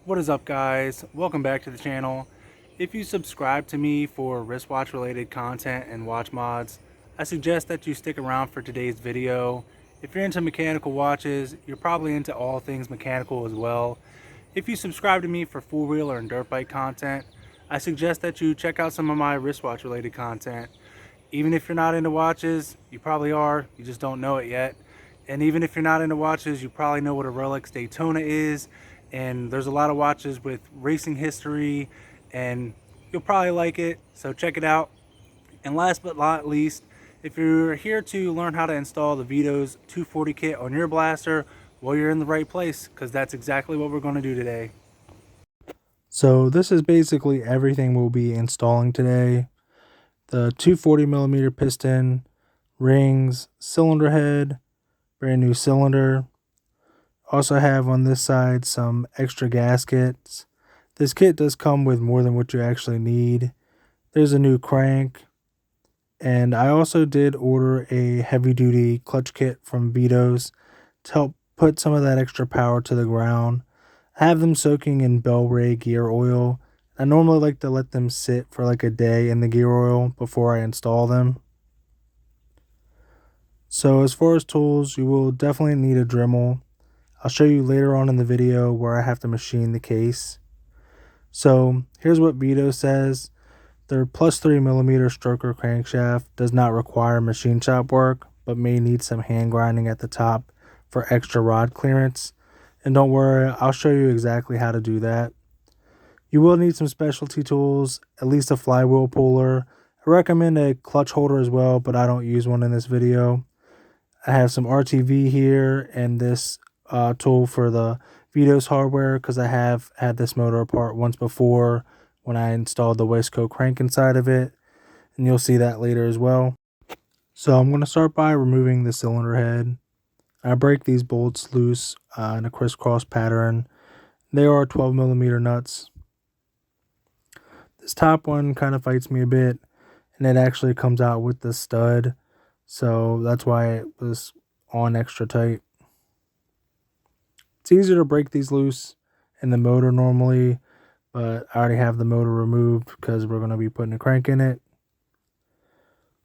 What is up, guys? Welcome back to the channel. If you subscribe to me for wristwatch related content and watch mods, I suggest that you stick around for today's video. If you're into mechanical watches, you're probably into all things mechanical as well. If you subscribe to me for four wheeler and dirt bike content, I suggest that you check out some of my wristwatch related content. Even if you're not into watches, you probably are, you just don't know it yet. And even if you're not into watches, you probably know what a Rolex Daytona is. And there's a lot of watches with racing history, and you'll probably like it, so check it out. And last but not least, if you're here to learn how to install the Vitos 240 kit on your blaster, well, you're in the right place, because that's exactly what we're going to do today. So this is basically everything we'll be installing today. The 240mm piston, rings, cylinder head, brand new cylinder. Also have on this side some extra gaskets. This kit does come with more than what you actually need. There's a new crank. And I also did order a heavy duty clutch kit from Vitos to help put some of that extra power to the ground. I have them soaking in Bel-Ray gear oil. I normally like to let them sit for like a day in the gear oil before I install them. So as far as tools, you will definitely need a Dremel. I'll show you later on in the video where I have to machine the case. So here's what Vitos says. Their plus 3mm stroker crankshaft does not require machine shop work, but may need some hand grinding at the top for extra rod clearance. And don't worry, I'll show you exactly how to do that. You will need some specialty tools, at least a flywheel puller. I recommend a clutch holder as well, but I don't use one in this video. I have some RTV here and this tool for the Vitos hardware, because I have had this motor apart once before when I installed the waistcoat crank inside of it, and you'll see that later as well. So I'm going to start by removing the cylinder head. I break these bolts loose in a crisscross pattern. They are 12mm nuts. This top one kind of fights me a bit, and it actually comes out with the stud, so that's why it was on extra tight. It's easier to break these loose in the motor normally, but I already have the motor removed because we're going to be putting a crank in it.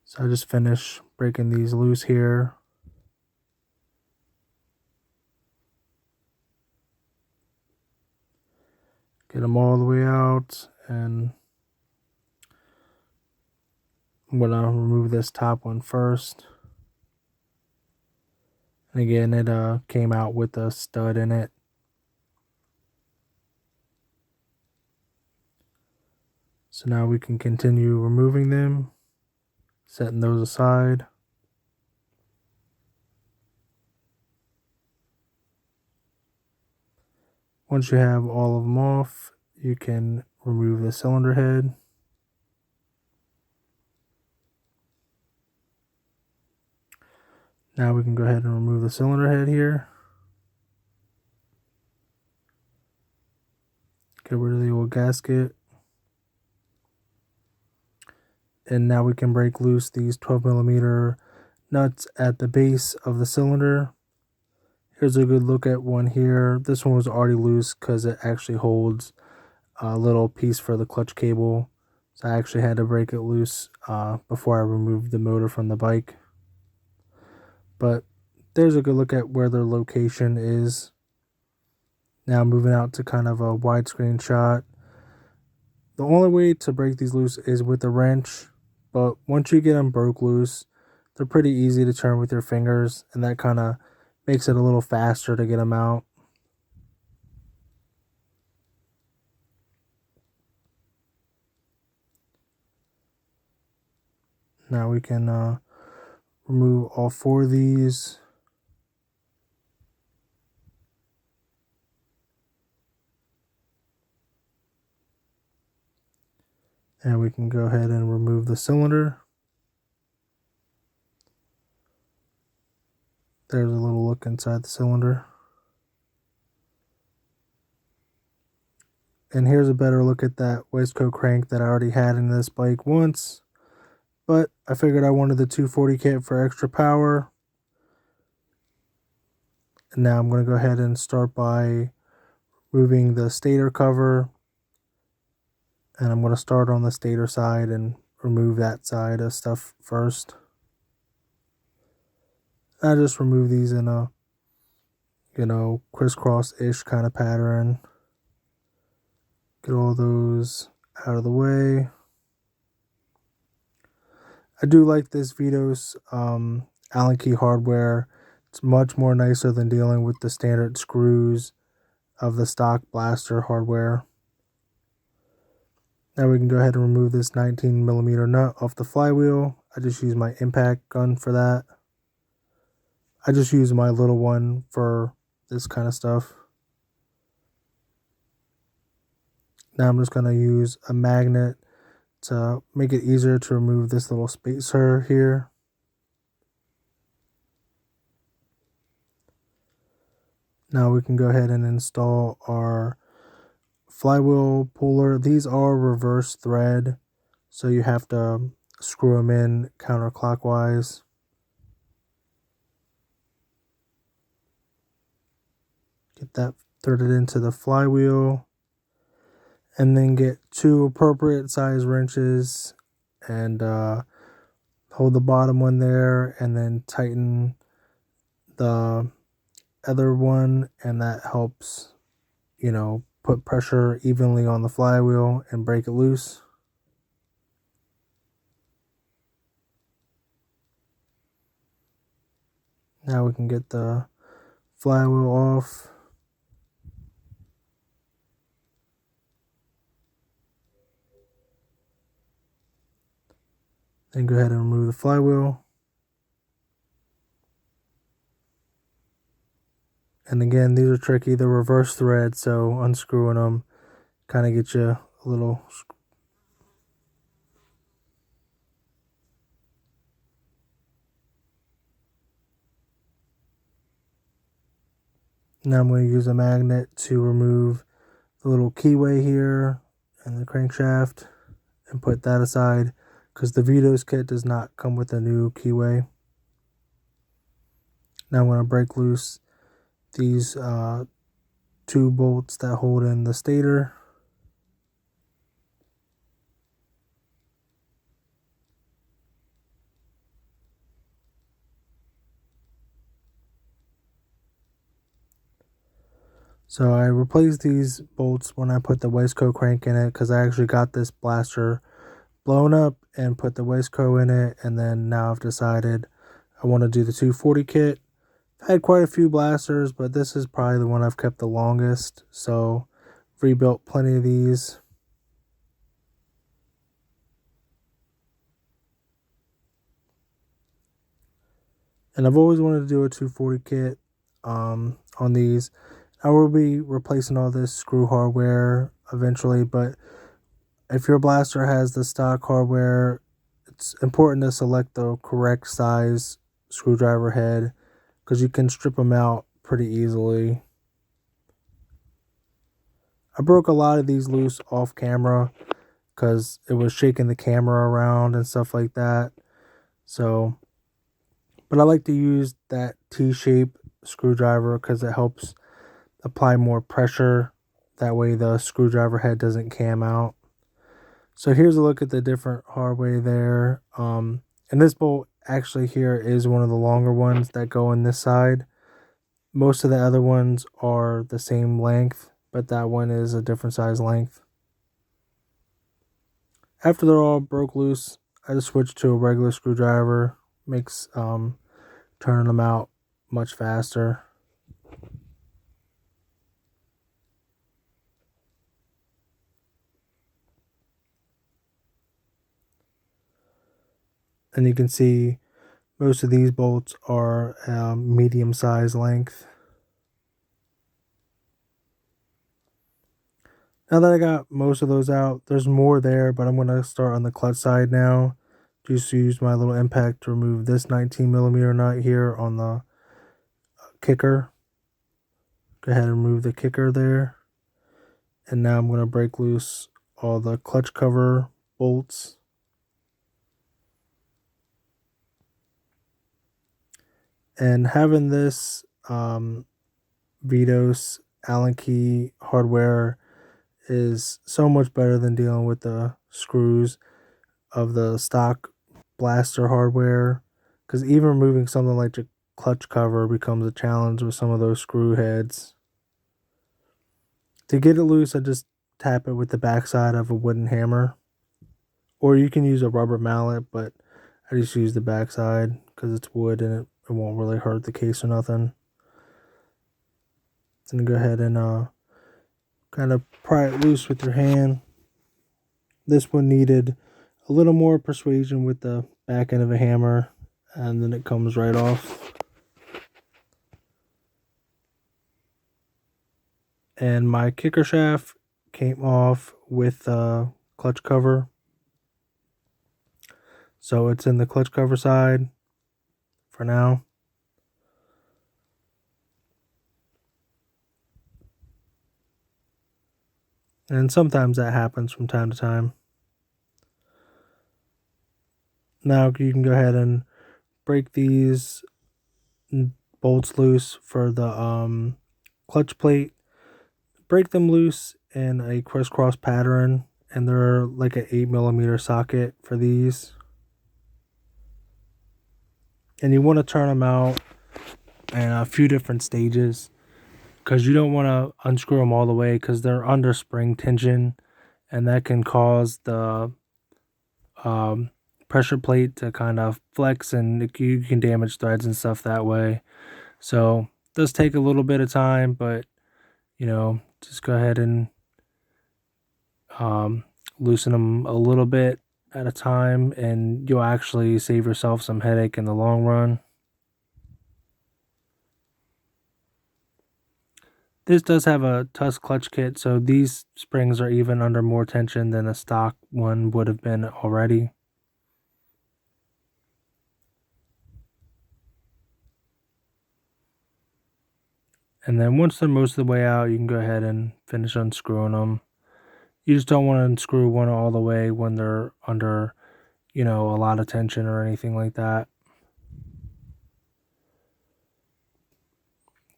So I just finish breaking these loose here. Get them all the way out, and I'm going to remove this top one first. And again, it came out with a stud in it. So now we can continue removing them, setting those aside. Once you have all of them off, you can remove the cylinder head. Now we can go ahead and remove the cylinder head here. Get rid of the old gasket. And now we can break loose these 12mm nuts at the base of the cylinder. Here's a good look at one here. This one was already loose because it actually holds a little piece for the clutch cable. So I actually had to break it loose before I removed the motor from the bike. But there's a good look at where their location is. Now moving out to kind of a widescreen shot. The only way to break these loose is with a wrench, but once you get them broke loose, they're pretty easy to turn with your fingers, and that kind of makes it a little faster to get them out. Now we can remove all four of these. And we can go ahead and remove the cylinder. There's a little look inside the cylinder. And here's a better look at that waistcoat crank that I already had in this bike once. But I figured I wanted the 240 kit for extra power. And now I'm going to go ahead and start by moving the stator cover, and I'm going to start on the stator side and remove that side of stuff first. I just remove these in a, crisscross-ish kind of pattern. Get all those out of the way. I do like this Vitos Allen key hardware. It's much more nicer than dealing with the standard screws of the stock blaster hardware. Now we can go ahead and remove this 19mm nut off the flywheel. I just use my impact gun for that. I just use my little one for this kind of stuff. Now I'm just going to use a magnet to make it easier to remove this little spacer here. Now we can go ahead and install our flywheel puller. These are reverse thread, so you have to screw them in counterclockwise. Get that threaded into the flywheel, and then get 2 appropriate size wrenches and hold the bottom one there, and then tighten the other one, and that helps, put pressure evenly on the flywheel and break it loose. Now we can get the flywheel off. Then go ahead and remove the flywheel. And again, these are tricky. They're reverse thread, so unscrewing them kind of gets you a little. Now I'm going to use a magnet to remove the little keyway here and the crankshaft and put that aside, because the Vitos kit does not come with a new keyway. Now I'm going to break loose these 2 bolts that hold in the stator. So I replaced these bolts when I put the waistcoat crank in it, because I actually got this blaster blown up and put the waistcoat in it, and then now I've decided I want to do the 240 kit. I've had quite a few blasters, but this is probably the one I've kept the longest, so rebuilt plenty of these. And I've always wanted to do a 240 kit on these. I will be replacing all this screw hardware eventually, but if your blaster has the stock hardware, it's important to select the correct size screwdriver head, because you can strip them out pretty easily. I broke a lot of these loose off camera because it was shaking the camera around and stuff like that. So, but I like to use that T-shape screwdriver because it helps apply more pressure. That way the screwdriver head doesn't cam out. So here's a look at the different hardware there. And this bolt actually here is one of the longer ones that go in this side. Most of the other ones are the same length, but that one is a different size length. After they're all broke loose, I just switched to a regular screwdriver. Makes turning them out much faster. And you can see most of these bolts are medium size length. Now that I got most of those out, there's more there, but I'm going to start on the clutch side now. Just use my little impact to remove this 19mm nut here on the kicker. Go ahead and remove the kicker there. And now I'm going to break loose all the clutch cover bolts. And having this Vitos Allen key hardware is so much better than dealing with the screws of the stock blaster hardware, because even removing something like the clutch cover becomes a challenge with some of those screw heads. To get it loose, I just tap it with the backside of a wooden hammer, or you can use a rubber mallet, but I just use the backside because it's wood and it won't really hurt the case or nothing. Then go ahead and kind of pry it loose with your hand. This one needed a little more persuasion with the back end of a hammer, and then it comes right off. And my kicker shaft came off with the clutch cover, so it's in the clutch cover side for now. And sometimes that happens from time to time. Now you can go ahead and break these bolts loose for the clutch plate. Break them loose in a crisscross pattern, and they're like an 8mm socket for these. And you want to turn them out in a few different stages, because you don't want to unscrew them all the way because they're under spring tension, and that can cause the pressure plate to kind of flex, and you can damage threads and stuff that way. So it does take a little bit of time, but you know, just go ahead and loosen them a little bit at a time, and you'll actually save yourself some headache in the long run. This does have a Tusk clutch kit, so these springs are even under more tension than a stock one would have been already. And then once they're most of the way out, you can go ahead and finish unscrewing them. You just don't want to unscrew one all the way when they're under, you know, a lot of tension or anything like that.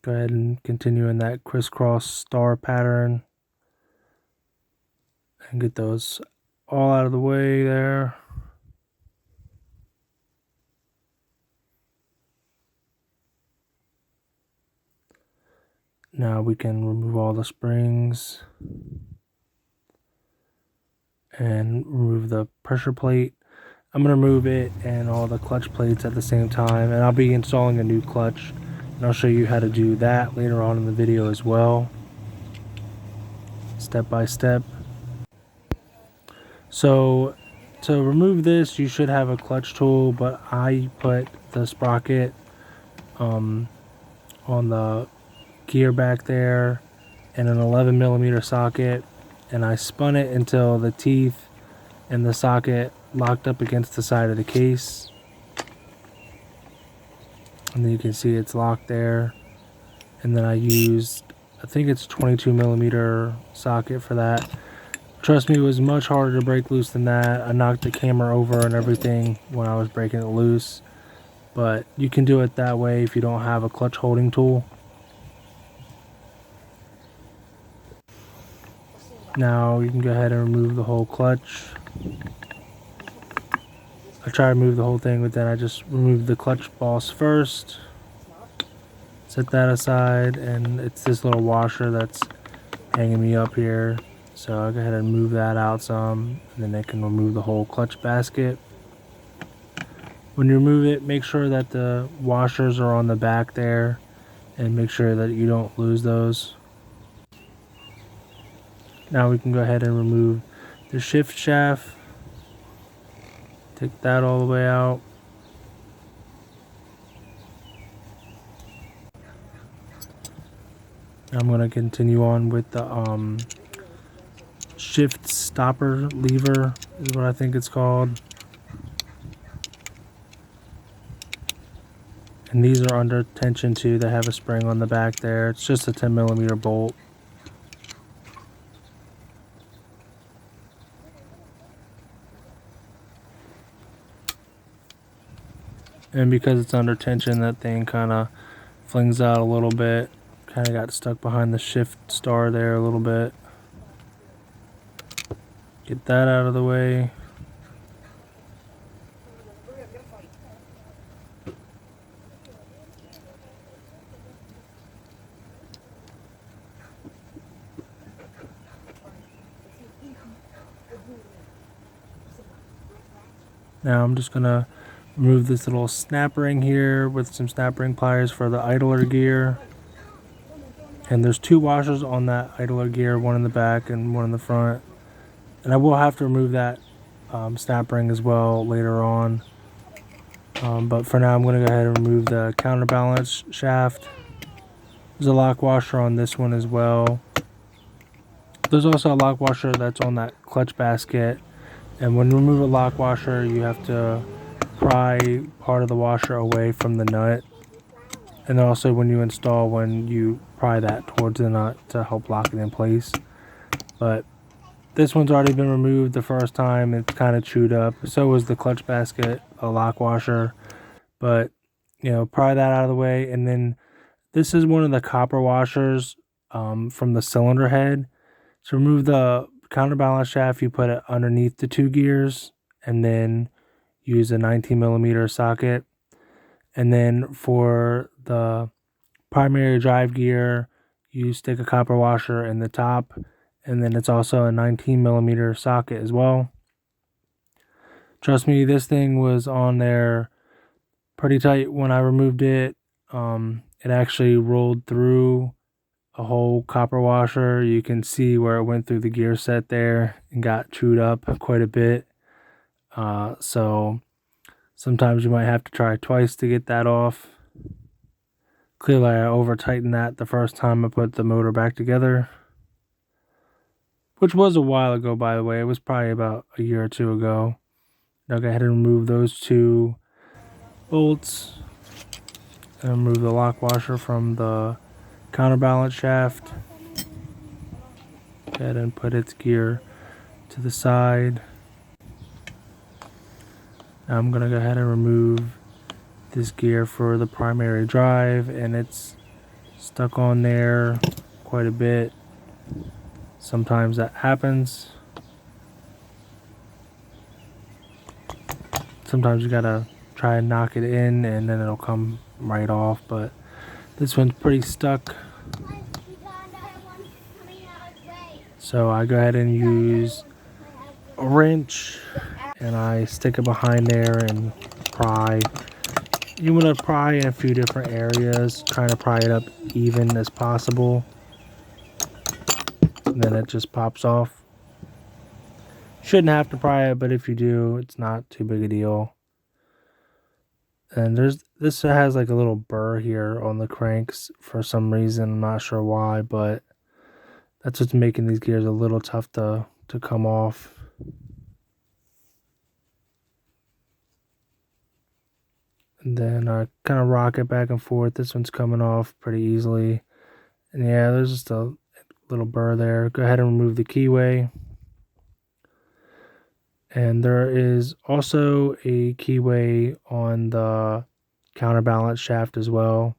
Go ahead and continue in that crisscross star pattern and get those all out of the way there. Now we can remove all the springs and remove the pressure plate. I'm going to remove it and all the clutch plates at the same time, and I'll be installing a new clutch, and I'll show you how to do that later on in the video as well, step by step. So to remove this, you should have a clutch tool, but I put the sprocket on the gear back there in an 11mm socket, and I spun it until the teeth and the socket locked up against the side of the case, and then you can see it's locked there. And then I used, I think it's 22mm socket for that. Trust me, it was much harder to break loose than that. I knocked the camera over and everything when I was breaking it loose, but you can do it that way if you don't have a clutch holding tool. Now you can go ahead and remove the whole clutch. I try to remove the whole thing, but then I just removed the clutch boss first. Set that aside, and it's this little washer that's hanging me up here. So I'll go ahead and move that out some, and then I can remove the whole clutch basket. When you remove it, make sure that the washers are on the back there, and make sure that you don't lose those. Now we can go ahead and remove the shift shaft. Take that all the way out. I'm going to continue on with the shift stopper lever is what I think it's called. And these are under tension too. They have a spring on the back there. It's just a 10mm bolt. And because it's under tension, that thing kind of flings out a little bit Kind of got stuck behind the shift star there a little bit. Get that out of the way. Now I'm just gonna remove this little snap ring here with some snap ring pliers for the idler gear. And there's two washers on that idler gear, one in the back and one in the front. And I will have to remove that snap ring as well later on. But for now I'm gonna go ahead and remove the counterbalance shaft. There's a lock washer on this one as well. There's also a lock washer that's on that clutch basket. And when you remove a lock washer, you have to pry part of the washer away from the nut. And then also when you install, when you pry that towards the nut to help lock it in place. But this one's already been removed the first time. It's kind of chewed up. So was the clutch basket, a lock washer. But, you know, pry that out of the way. And then this is one of the copper washers from the cylinder head. To remove the counterbalance shaft, you put it underneath the two gears and then use a 19mm socket. And then for the primary drive gear, you stick a copper washer in the top, and then it's also a 19mm socket as well. Trust me, this thing was on there pretty tight when I removed it. It actually rolled through a whole copper washer. You can see where it went through the gear set there and got chewed up quite a bit. So sometimes you might have to try twice to get that off. Clearly I over tightened that the first time I put the motor back together, which was a while ago, by the way. It was probably about a year or two ago. Now go ahead and remove those two bolts and remove the lock washer from the counterbalance shaft. Go ahead and put its gear to the side. Now I'm going to go ahead and remove this gear for the primary drive, and it's stuck on there quite a bit. Sometimes that happens. Sometimes you gotta try and knock it in and then it'll come right off, but this one's pretty stuck. So I go ahead and use a wrench and I stick it behind there and pry. You want to pry in a few different areas, trying to pry it up even as possible. And then it just pops off. Shouldn't have to pry it, but if you do, it's not too big a deal. And this has like a little burr here on the cranks for some reason. I'm not sure why, but that's what's making these gears a little tough to come off. And then I kind of rock it back and forth. This one's coming off pretty easily. And yeah, there's just a little burr there. Go ahead and remove the keyway. And there is also a keyway on the counterbalance shaft as well.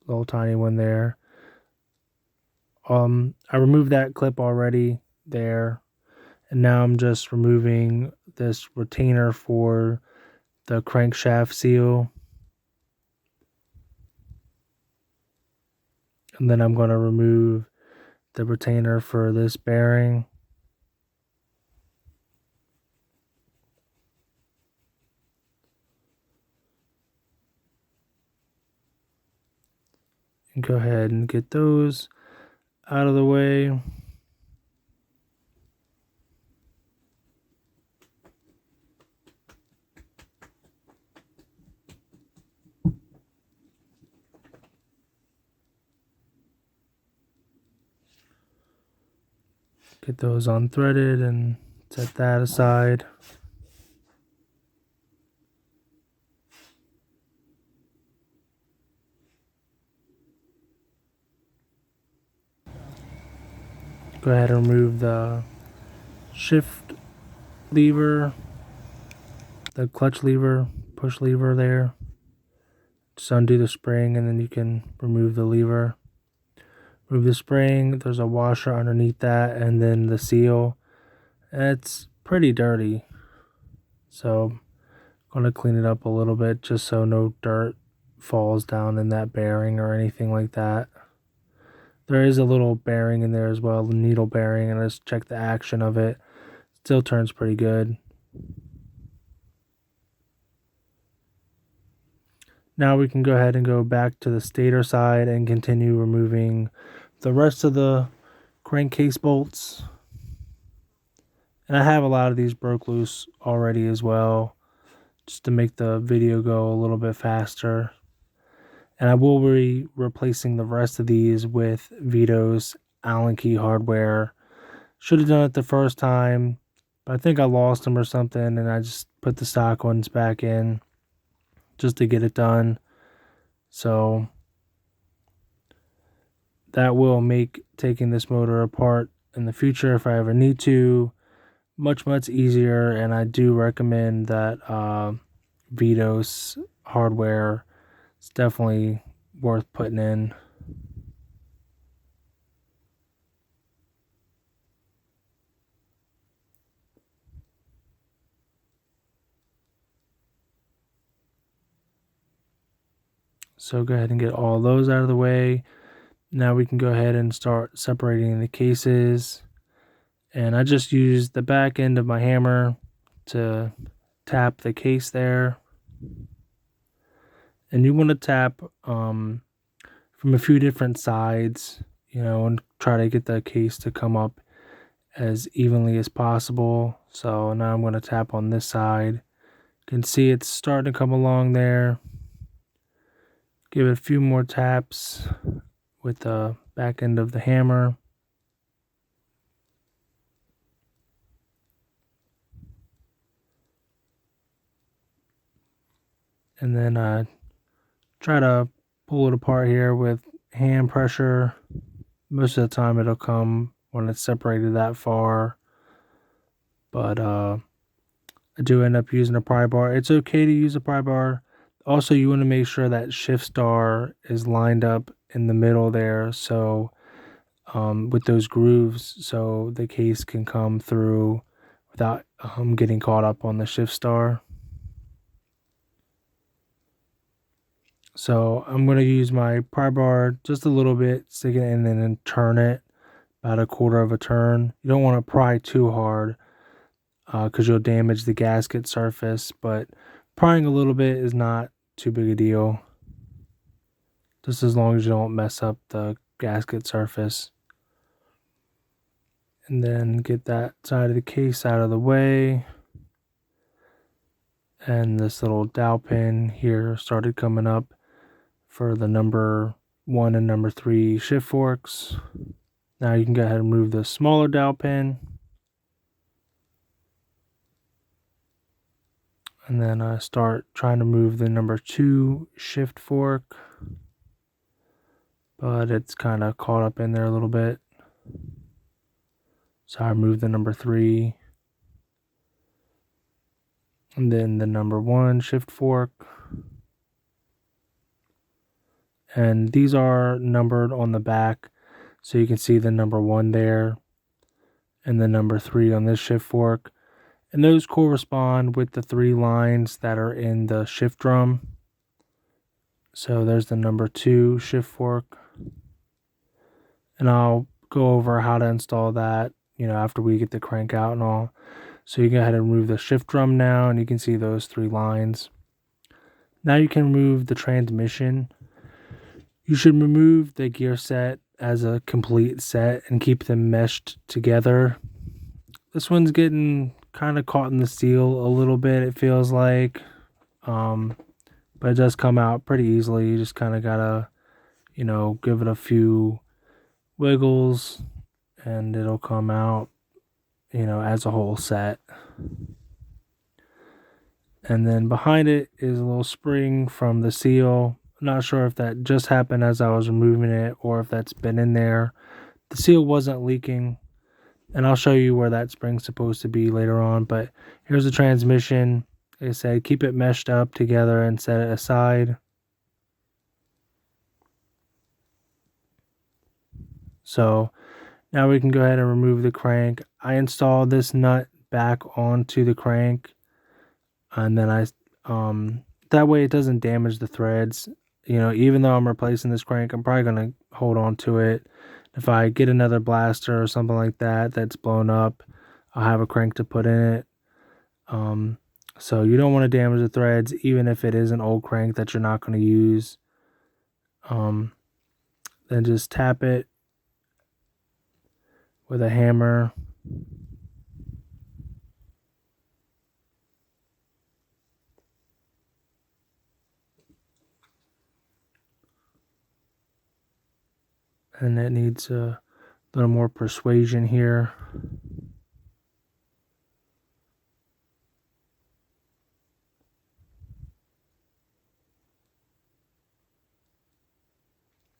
A little tiny one there. I removed that clip already there. And now I'm just removing this retainer for the crankshaft seal. And then I'm going to remove the retainer for this bearing. And go ahead and get those out of the way. Get those unthreaded and set that aside. Go ahead and remove the shift lever, the clutch lever, push lever there. Just undo the spring and then you can remove the lever. Remove the spring. There's a washer underneath that, and then the seal. It's pretty dirty, so I'm gonna clean it up a little bit just so no dirt falls down in that bearing or anything like that. There is a little bearing in there as well, the needle bearing, and let's check the action of it. Still turns pretty good. Now we can go ahead and go back to the stator side and continue removing the rest of the crankcase bolts. And I have a lot of these broke loose already as well, just to make the video go a little bit faster. And I will be replacing the rest of these with Vitos Allen key hardware. Should have done it the first time, but I think I lost them or something, and I just put the stock ones back in just to get it done. So that will make taking this motor apart in the future, if I ever need to, much easier. And I do recommend that Vitos hardware. It's definitely worth putting in. So go ahead and get all those out of the way. Now we can go ahead and start separating the cases. And I just used the back end of my hammer to tap the case there. And you want to tap from a few different sides, and try to get the case to come up as evenly as possible. So now I'm going to tap on this side. You can see it's starting to come along there. Give it a few more taps with the back end of the hammer. And then try to pull it apart here with hand pressure. Most of the time it'll come when it's separated that far. But I do end up using a pry bar. It's okay to use a pry bar. Also, you want to make sure that shift star is lined up in the middle there, so with those grooves, so the case can come through without getting caught up on the shift star. So I'm going to use my pry bar just a little bit, stick it in and then turn it about a quarter of a turn. You don't want to pry too hard because you'll damage the gasket surface, but prying a little bit is not too big a deal, just as long as you don't mess up the gasket surface. And then get that side of the case out of the way. And this little dowel pin here started coming up for the number 1 and number 3 shift forks. Now you can go ahead and remove the smaller dowel pin. And then start trying to move the number 2 shift fork. But it's kind of caught up in there a little bit. So I removed the number 3. And then the number 1 shift fork. And these are numbered on the back, so you can see the number 1 there and the number 3 on this shift fork. And those correspond with the 3 lines that are in the shift drum. So there's the number 2 shift fork. And I'll go over how to install that, after we get the crank out and all. So you go ahead and remove the shift drum now, and you can see those 3 lines. Now you can remove the transmission. You should remove the gear set as a complete set and keep them meshed together. This one's getting kind of caught in the seal a little bit, it feels like. But it does come out pretty easily. You just kind of gotta, give it a few wiggles and it'll come out, as a whole set. And then behind it is a little spring from the seal. I'm not sure if that just happened as I was removing it or if that's been in there. The seal wasn't leaking, and I'll show you where that spring's supposed to be later on. But here's the transmission. Like I said, keep it meshed up together and set it aside. So now we can go ahead and remove the crank. I installed this nut back onto the crank, and then that way it doesn't damage the threads. You know, even though I'm replacing this crank, I'm probably gonna hold on to it. If I get another blaster or something like that that's blown up, I'll have a crank to put in it. So you don't want to damage the threads, even if it is an old crank that you're not going to use. Then just tap it with a hammer. And it needs a little more persuasion here.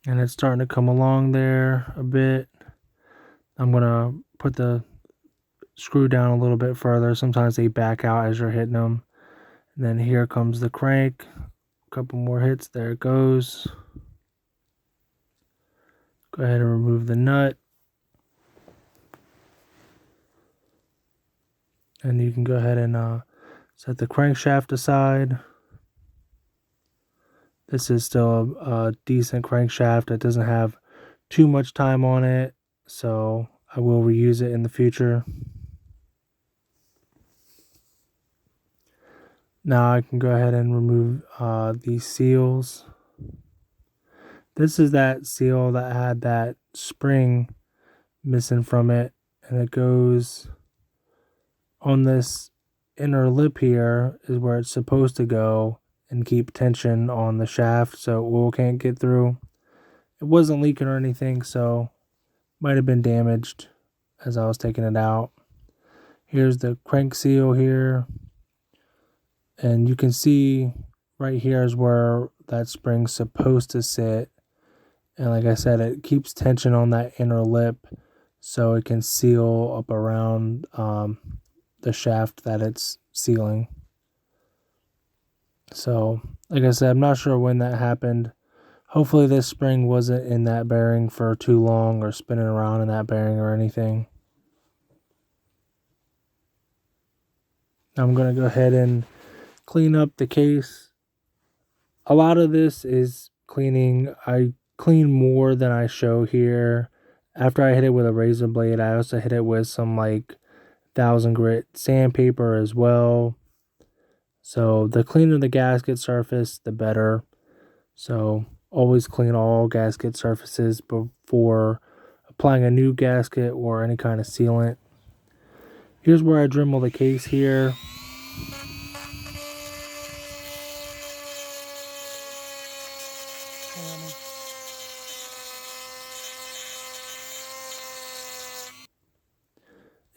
And it's starting to come along there a bit. I'm going to put the screw down a little bit further. Sometimes they back out as you're hitting them. And then here comes the crank. A couple more hits. There it goes. Go ahead and remove the nut. And you can go ahead and set the crankshaft aside. This is still a decent crankshaft. It doesn't have too much time on it, so I will reuse it in the future. Now I can go ahead and remove these seals. This is that seal that had that spring missing from it, and it goes on this inner lip here is where it's supposed to go and keep tension on the shaft so oil can't get through. It wasn't leaking or anything, so might have been damaged as I was taking it out. Here's the crank seal here, and you can see right here is where that spring's supposed to sit, and like I said, it keeps tension on that inner lip so it can seal up around the shaft that it's sealing. So like I said, I'm not sure when that happened. Hopefully this spring wasn't in that bearing for too long or spinning around in that bearing or anything. I'm going to go ahead and clean up the case. A lot of this is cleaning. I clean more than I show here. After I hit it with a razor blade, I also hit it with some like 1000 grit sandpaper as well. So the cleaner the gasket surface, the better. So always clean all gasket surfaces before applying a new gasket or any kind of sealant. Here's where I Dremel the case here.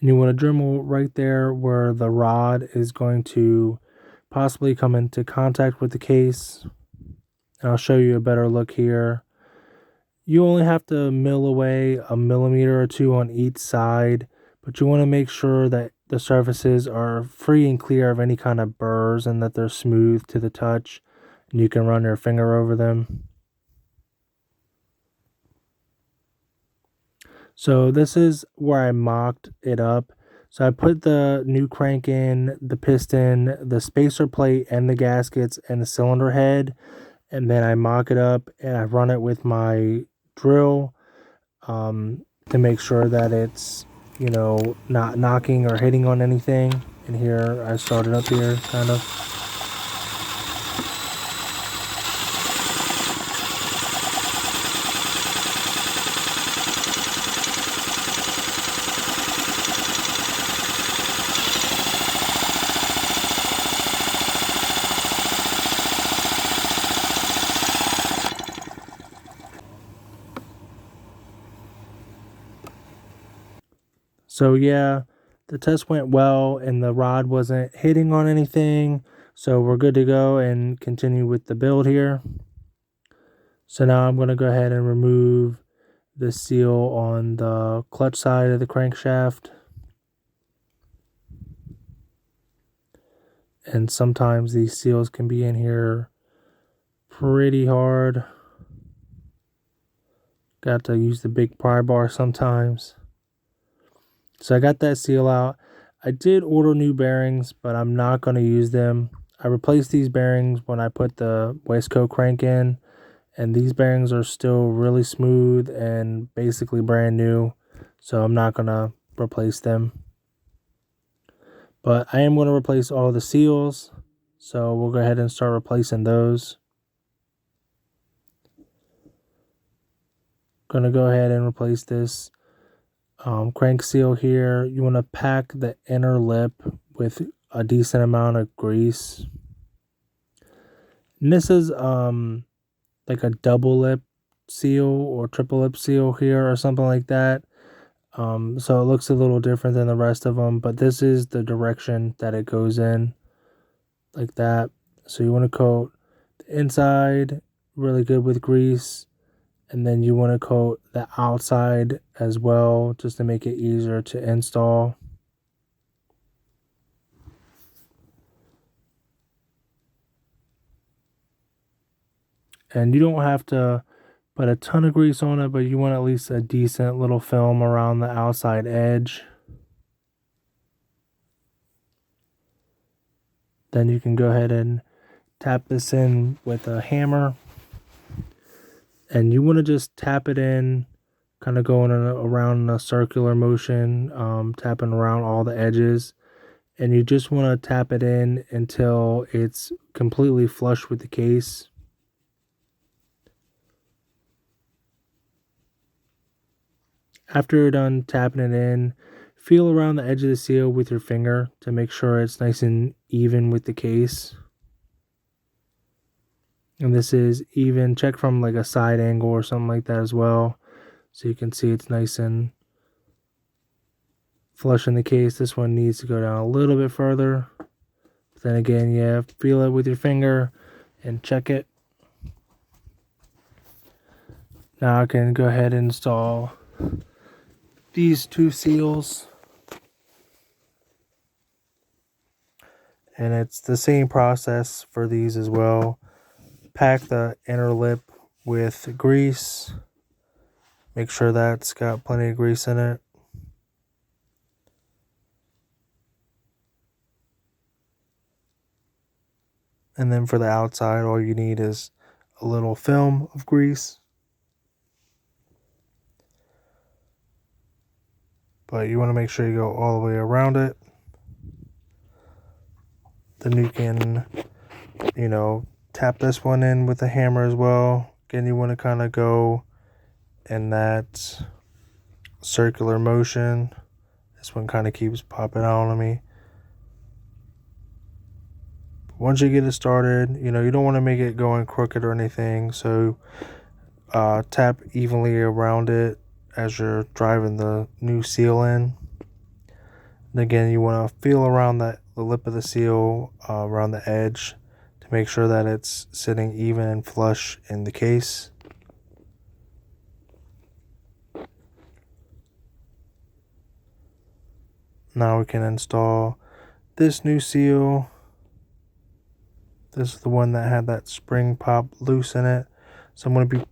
And you want to Dremel right there where the rod is going to possibly come into contact with the case. And I'll show you a better look here. You only have to mill away a millimeter or two on each side, but you want to make sure that the surfaces are free and clear of any kind of burrs and that they're smooth to the touch, and you can run your finger over them. So this is where I mocked it up. So I put the new crank in, the piston, the spacer plate, and the gaskets and the cylinder head, and then I mock it up and I run it with my drill to make sure that it's, you know, not knocking or hitting on anything. And here I started up here kind of. So yeah, the test went well and the rod wasn't hitting on anything. So we're good to go and continue with the build here. So now I'm going to go ahead and remove the seal on the clutch side of the crankshaft. And sometimes these seals can be in here pretty hard. Got to use the big pry bar sometimes. So I got that seal out. I did order new bearings, but I'm not going to use them. I replaced these bearings when I put the waistcoat crank in, and these bearings are still really smooth and basically brand new, so I'm not going to replace them. But I am going to replace all the seals, so we'll go ahead and start replacing those. Going to go ahead and replace this crank seal here. You want to pack the inner lip with a decent amount of grease. And this is like a double lip seal or triple lip seal here or something like that. So it looks a little different than the rest of them, but this is the direction that it goes in, like that. So you want to coat the inside really good with grease, and then you want to coat the outside as well, just to make it easier to install. And you don't have to put a ton of grease on it, but you want at least a decent little film around the outside edge. Then you can go ahead and tap this in with a hammer. And you want to just tap it in, kind of going around in a circular motion, tapping around all the edges. And you just want to tap it in until it's completely flush with the case. After you're done tapping it in, feel around the edge of the seal with your finger to make sure it's nice and even with the case. And this is even. Check from like a side angle or something like that as well, so you can see it's nice and flush in the case. This one needs to go down a little bit further. But then again, yeah, feel it with your finger and check it. Now I can go ahead and install these two seals. And it's the same process for these as well. Pack the inner lip with grease. Make sure that's got plenty of grease in it. And then for the outside, all you need is a little film of grease. But you want to make sure you go all the way around it. Then you can, tap this one in with a hammer as well. Again, you want to kind of go in that circular motion. This one kind of keeps popping out on me. Once you get it started, you don't want to make it going crooked or anything. So tap evenly around it as you're driving the new seal in. And again, you want to feel around the lip of the seal, around the edge, to make sure that it's sitting even and flush in the case. Now we can install this new seal. This is the one that had that spring pop loose in it. So I'm going to be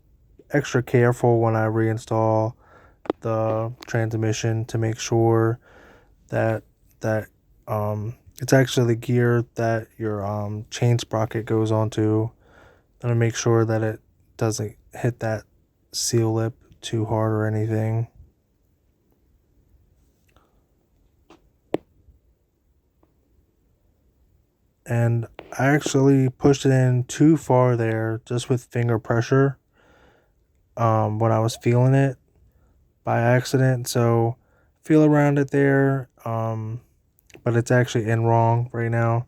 extra careful when I reinstall the transmission to make sure that it's actually the gear that your chain sprocket goes onto. I'm going to make sure that it doesn't hit that seal lip too hard or anything. And I actually pushed it in too far there, just with finger pressure, when I was feeling it by accident. So feel around it there, but it's actually in wrong right now.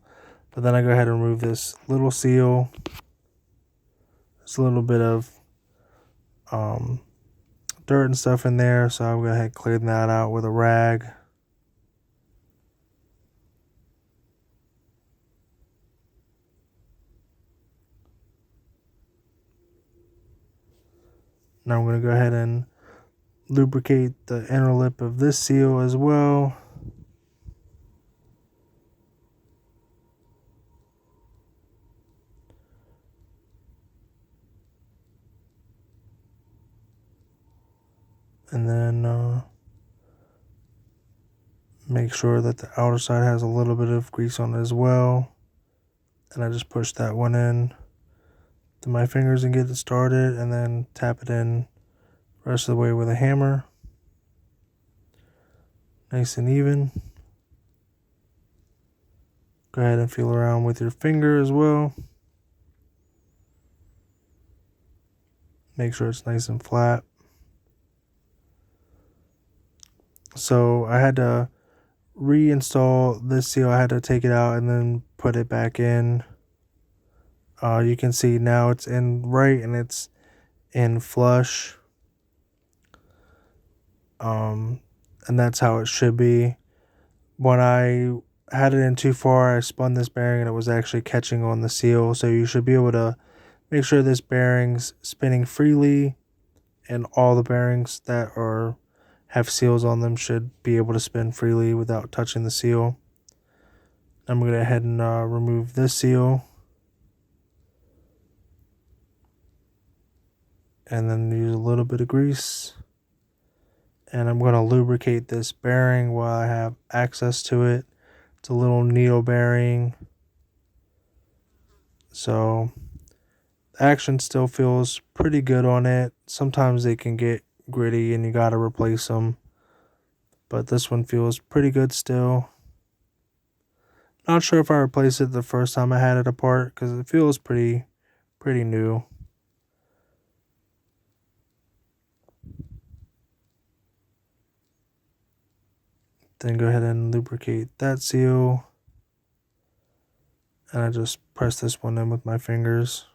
But then I go ahead and remove this little seal. There's a little bit of dirt and stuff in there, so I'm going to go ahead and clean that out with a rag. Now I'm going to go ahead and lubricate the inner lip of this seal as well. And then make sure that the outer side has a little bit of grease on it as well. And I just push that one in to my fingers and get it started, and then tap it in the rest of the way with a hammer. Nice and even. Go ahead and feel around with your finger as well. Make sure it's nice and flat. So I had to reinstall this seal. I had to take it out and then put it back in. You can see now it's in right and it's in flush. And that's how it should be. When I had it in too far, I spun this bearing and it was actually catching on the seal. So you should be able to make sure this bearing's spinning freely, and all the bearings that have seals on them should be able to spin freely without touching the seal. I'm going to go ahead and remove this seal. And then use a little bit of grease. And I'm going to lubricate this bearing while I have access to it. It's a little needle bearing. So the action still feels pretty good on it. Sometimes they can get gritty and you got to replace them. But this one feels pretty good still. Not sure if I replaced it the first time I had it apart because it feels pretty new. Then go ahead and lubricate that seal. And I just press this one in with my fingers.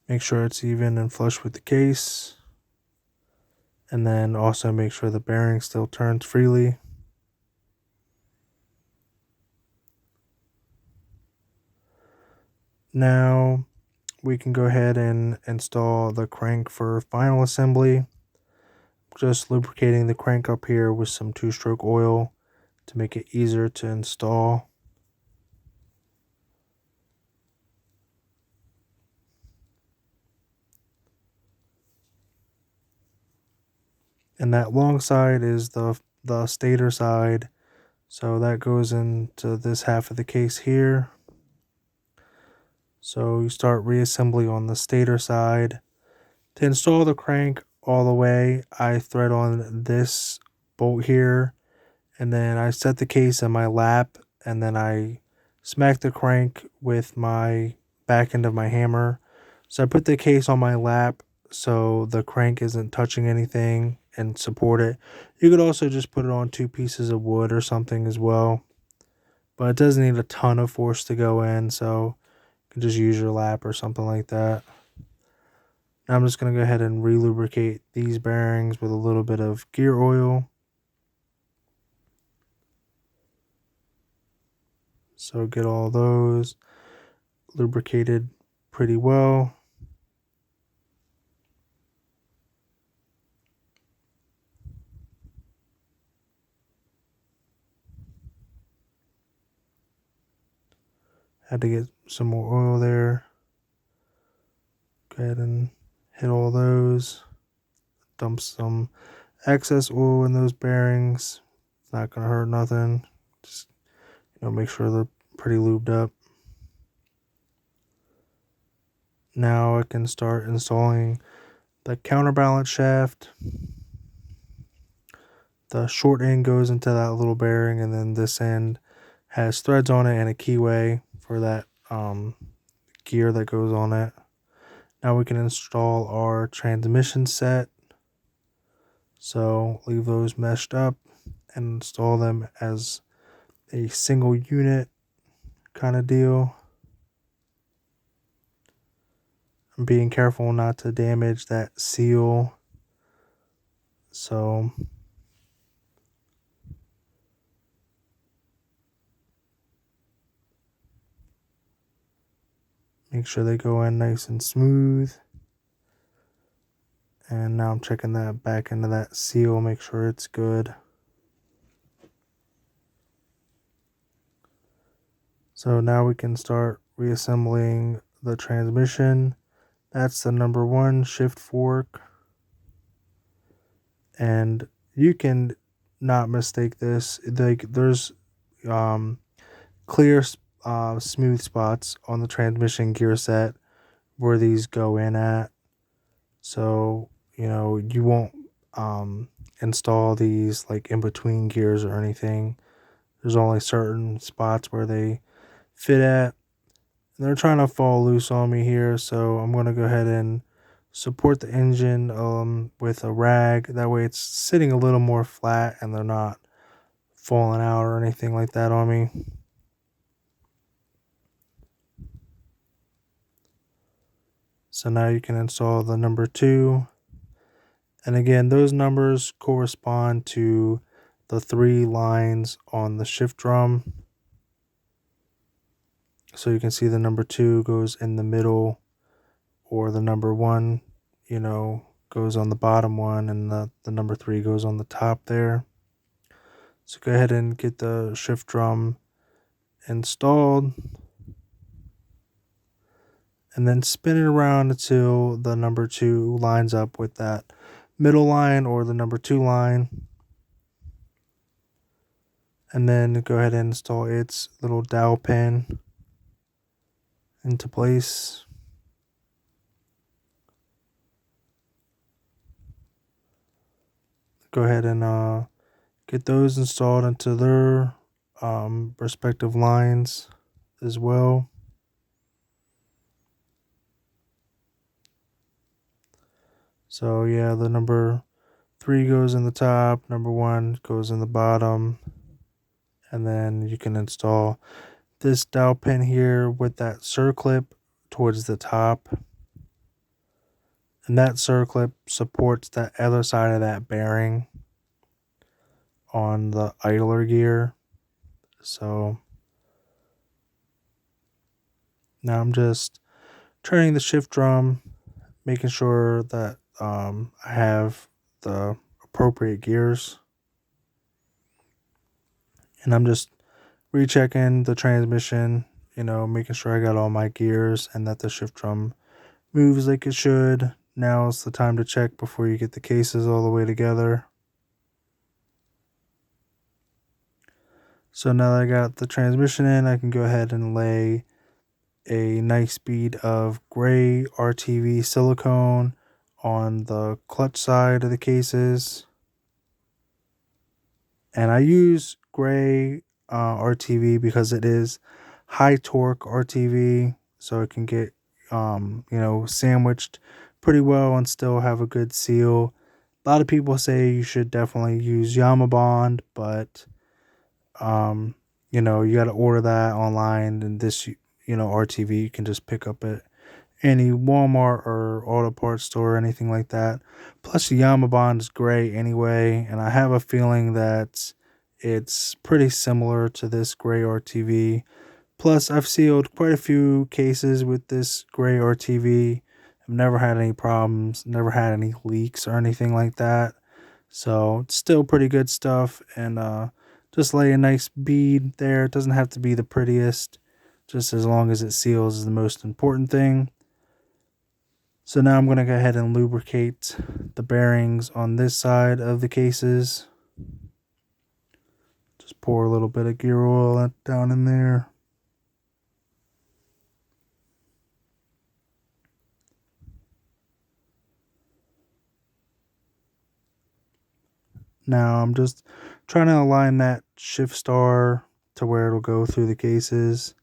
Make sure it's even and flush with the case. And then also make sure the bearing still turns freely. Now we can go ahead and install the crank for final assembly. Just lubricating the crank up here with some 2-stroke oil to make it easier to install. And that long side is the stator side. So that goes into this half of the case here. So you start reassembly on the stator side. To install the crank all the way, I thread on this bolt here, and then I set the case in my lap, and then I smack the crank with my back end of my hammer. So I put the case on my lap so the crank isn't touching anything and support it. You could also just put it on 2 pieces of wood or something as well, but it doesn't need a ton of force to go in, so you can just use your lap or something like that. Now I'm just going to go ahead and re-lubricate these bearings with a little bit of gear oil. So get all those lubricated pretty well. Had to get some more oil there. Go ahead and hit all those. Dump some excess oil in those bearings. It's not going to hurt nothing. Just make sure they're pretty lubed up. Now I can start installing the counterbalance shaft. The short end goes into that little bearing, and then this end has threads on it and a keyway for that gear that goes on it. Now we can install our transmission set. So leave those meshed up and install them as a single unit kind of deal. I'm being careful not to damage that seal. So make sure they go in nice and smooth. And now I'm checking that back into that seal, make sure it's good. So now we can start reassembling the transmission. That's the number 1 shift fork. And you can not mistake this. Like there's clear smooth spots on the transmission gear set where these go in at. So, you won't install these like in between gears or anything. There's only certain spots where they fit at. And they're trying to fall loose on me here, so I'm going to go ahead and support the engine with a rag. That way it's sitting a little more flat and they're not falling out or anything like that on me. So now you can install the number 2. And again, those numbers correspond to the 3 lines on the shift drum. So you can see the number 2 goes in the middle, or the number 1, goes on the bottom one, and the number 3 goes on the top there. So go ahead and get the shift drum installed. And then spin it around until the number 2 lines up with that middle line or the number 2 line. And then go ahead and install its little dowel pin into place. Go ahead and get those installed into their respective lines as well. So yeah, the number 3 goes in the top, number 1 goes in the bottom, and then you can install this dowel pin here with that circlip towards the top. And that circlip supports that other side of that bearing on the idler gear. So now I'm just turning the shift drum, making sure that I have the appropriate gears. And I'm just rechecking the transmission, making sure I got all my gears and that the shift drum moves like it should. Now is the time to check before you get the cases all the way together. So now that I got the transmission in, I can go ahead and lay a nice bead of gray RTV silicone on the clutch side of the cases. And I use gray RTV because it is high torque RTV, so it can get sandwiched pretty well and still have a good seal. A lot of people say you should definitely use yamaha, but you got to order that online, and this RTV you can just pick up at any Walmart or auto parts store or anything like that. Plus the yamaha is gray anyway, and I have a feeling that it's pretty similar to this gray RTV. Plus I've sealed quite a few cases with this gray RTV. I've never had any problems, never had any leaks or anything like that. So it's still pretty good stuff. And just lay a nice bead there. It doesn't have to be the prettiest, just as long as it seals is the most important thing. So now I'm going to go ahead and lubricate the bearings on this side of the cases. Just pour a little bit of gear oil down in there. Now I'm just trying to align that shift star to where it'll go through the cases.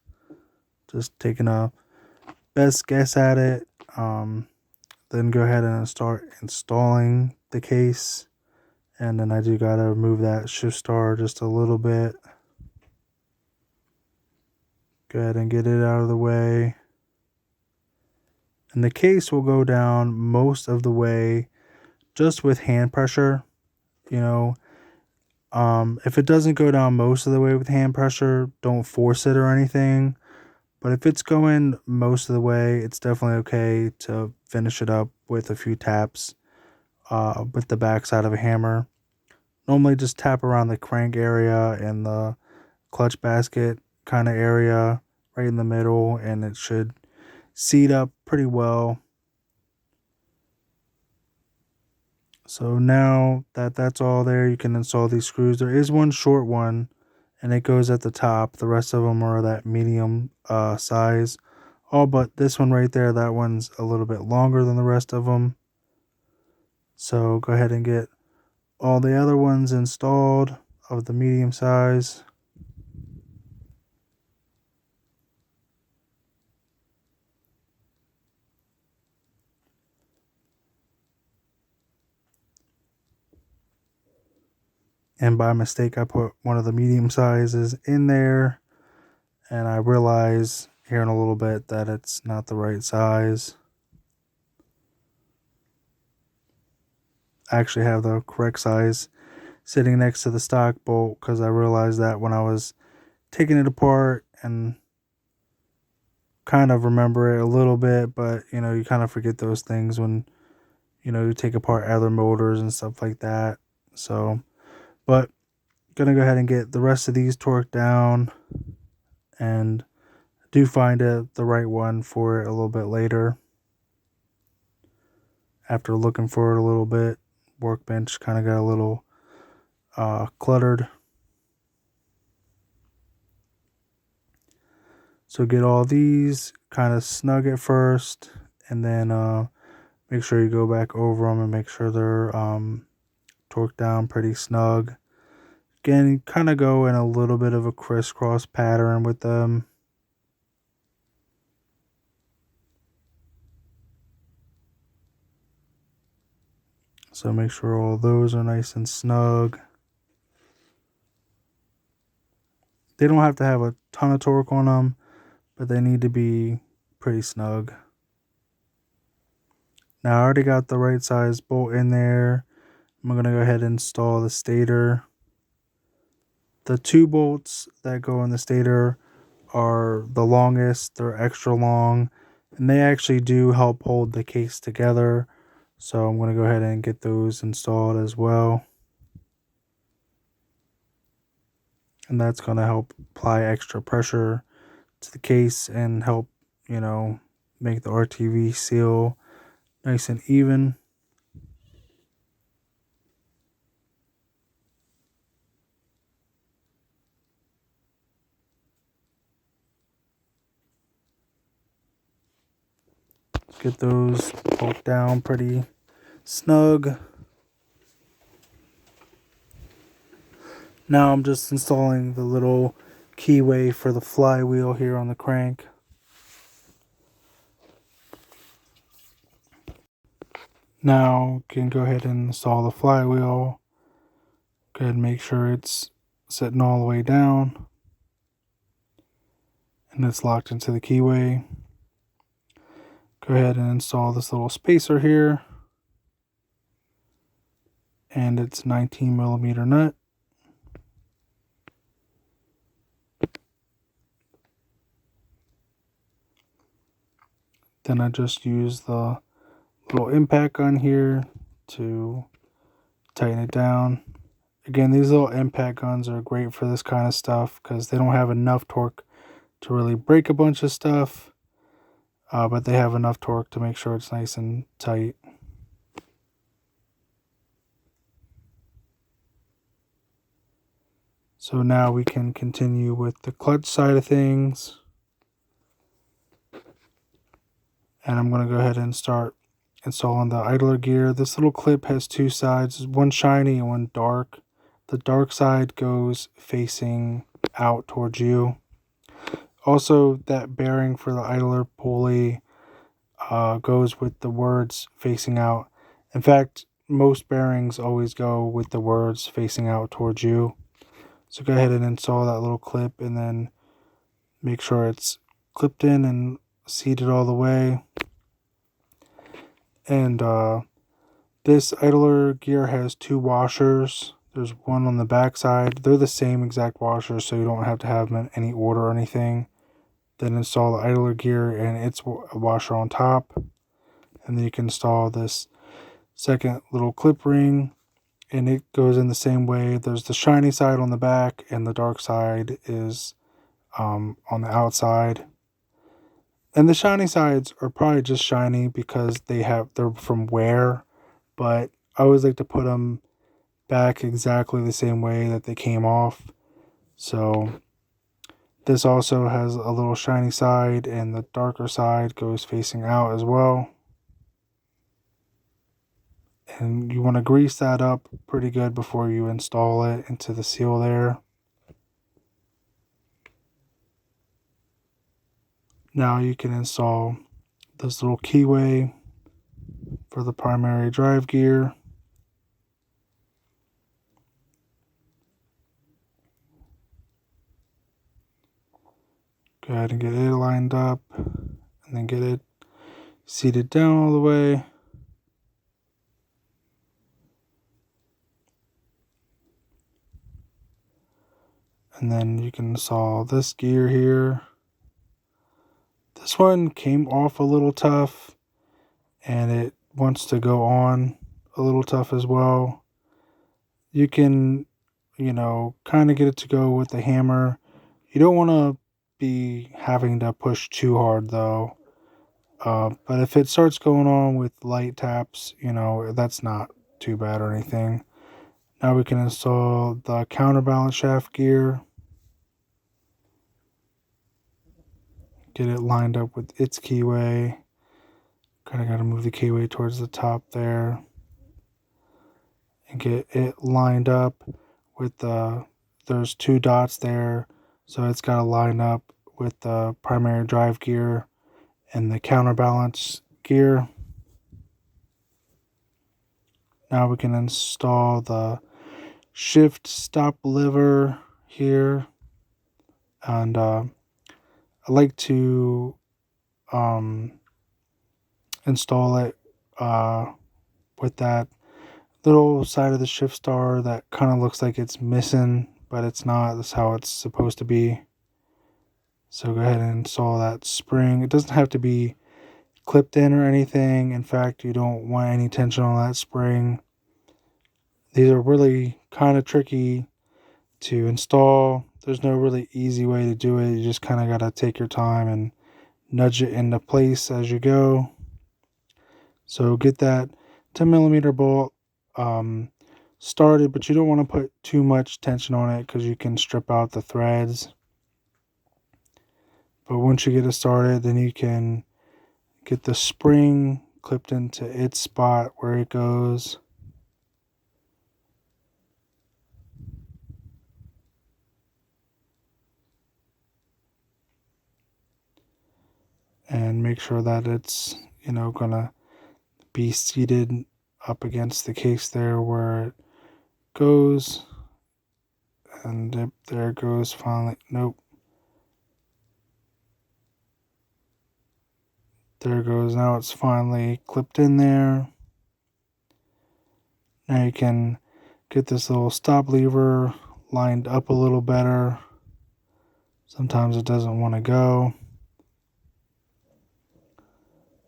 Just taking a best guess at it. Then go ahead and start installing the case. And then I do gotta remove that shift star just a little bit. Go ahead and get it out of the way. And the case will go down most of the way just with hand pressure. If it doesn't go down most of the way with hand pressure, don't force it or anything. But if it's going most of the way, it's definitely okay to finish it up with a few taps with the backside of a hammer. Normally just tap around the crank area and the clutch basket kind of area right in the middle, and it should seat up pretty well. So now that that's all there, you can install these screws. There is one short one, and it goes at the top. The rest of them are that medium size. Oh, but this one right there, that one's a little bit longer than the rest of them. So go ahead and get all the other ones installed of the medium size. And by mistake, I put one of the medium sizes in there, and I realize here in a little bit that it's not the right size. I actually have the correct size sitting next to the stock bolt, because I realized that when I was taking it apart, and kind of remember it a little bit, but you know, you kind of forget those things when you take apart other motors and stuff like that. So, but gonna go ahead and get the rest of these torqued down, and do find the right one for it a little bit later. After looking for it a little bit, workbench kind of got a little cluttered. So get all these, kind of snug at first, and then make sure you go back over them and make sure they're torqued down pretty snug. Again, kind of go in a little bit of a crisscross pattern with them. So make sure all those are nice and snug. They don't have to have a ton of torque on them, but they need to be pretty snug. Now I already got the right size bolt in there. I'm going to go ahead and install the stator. The 2 bolts that go in the stator are the longest. They're extra long, and they actually do help hold the case together. So I'm going to go ahead and get those installed as well. And that's going to help apply extra pressure to the case and help, make the RTV seal nice and even. Get those poked down pretty snug. Now I'm just installing the little keyway for the flywheel here on the crank. Now can go ahead and install the flywheel. Go ahead and make sure it's sitting all the way down and it's locked into the keyway. Go ahead and install this little spacer here, and it's 19mm nut. Then I just use the little impact gun here to tighten it down. Again, these little impact guns are great for this kind of stuff because they don't have enough torque to really break a bunch of stuff, but they have enough torque to make sure it's nice and tight. So now we can continue with the clutch side of things. And I'm going to go ahead and start installing the idler gear. This little clip has 2 sides, one shiny and one dark. The dark side goes facing out towards you. Also, that bearing for the idler pulley goes with the words facing out. In fact, most bearings always go with the words facing out towards you. So go ahead and install that little clip, and then make sure it's clipped in and seated all the way. And this idler gear has 2 washers. There's one on the back side. They're the same exact washers, so you don't have to have them in any order or anything. Then install the idler gear and its washer on top. And then you can install this second little clip ring, and it goes in the same way. There's the shiny side on the back, and the dark side is on the outside. And the shiny sides are probably just shiny because they're from wear, but I always like to put them back exactly the same way that they came off. So this also has a little shiny side, and the darker side goes facing out as well. And you want to grease that up pretty good before you install it into the seal there. Now you can install this little keyway for the primary drive gear. Go ahead and get it lined up, and then get it seated down all the way. And then you can install this gear here. This one came off a little tough, and it wants to go on a little tough as well. You can, kind of get it to go with the hammer. You don't want to be having to push too hard though. But if it starts going on with light taps, that's not too bad or anything. Now we can install the counterbalance shaft gear. Get it lined up with its keyway. Kind of got to move the keyway towards the top there. And get it lined up with there's 2 dots there. So it's got to line up with the primary drive gear and the counterbalance gear. Now we can install the shift stop lever here. And I like to install it with that little side of the shift star that kind of looks like it's missing, but it's not. That's how it's supposed to be. So go ahead and install that spring. It doesn't have to be clipped in or anything. In fact, you don't want any tension on that spring. These are really kind of tricky to install. There's no really easy way to do it. You just kind of got to take your time and nudge it into place as you go. So get that 10mm bolt started, but you don't want to put too much tension on it because you can strip out the threads. But once you get it started, then you can get the spring clipped into its spot where it goes. And make sure that it's, gonna be seated up against the case there where it goes. And there it goes finally. Nope. There it goes. Now it's finally clipped in there. Now you can get this little stop lever lined up a little better. Sometimes it doesn't want to go.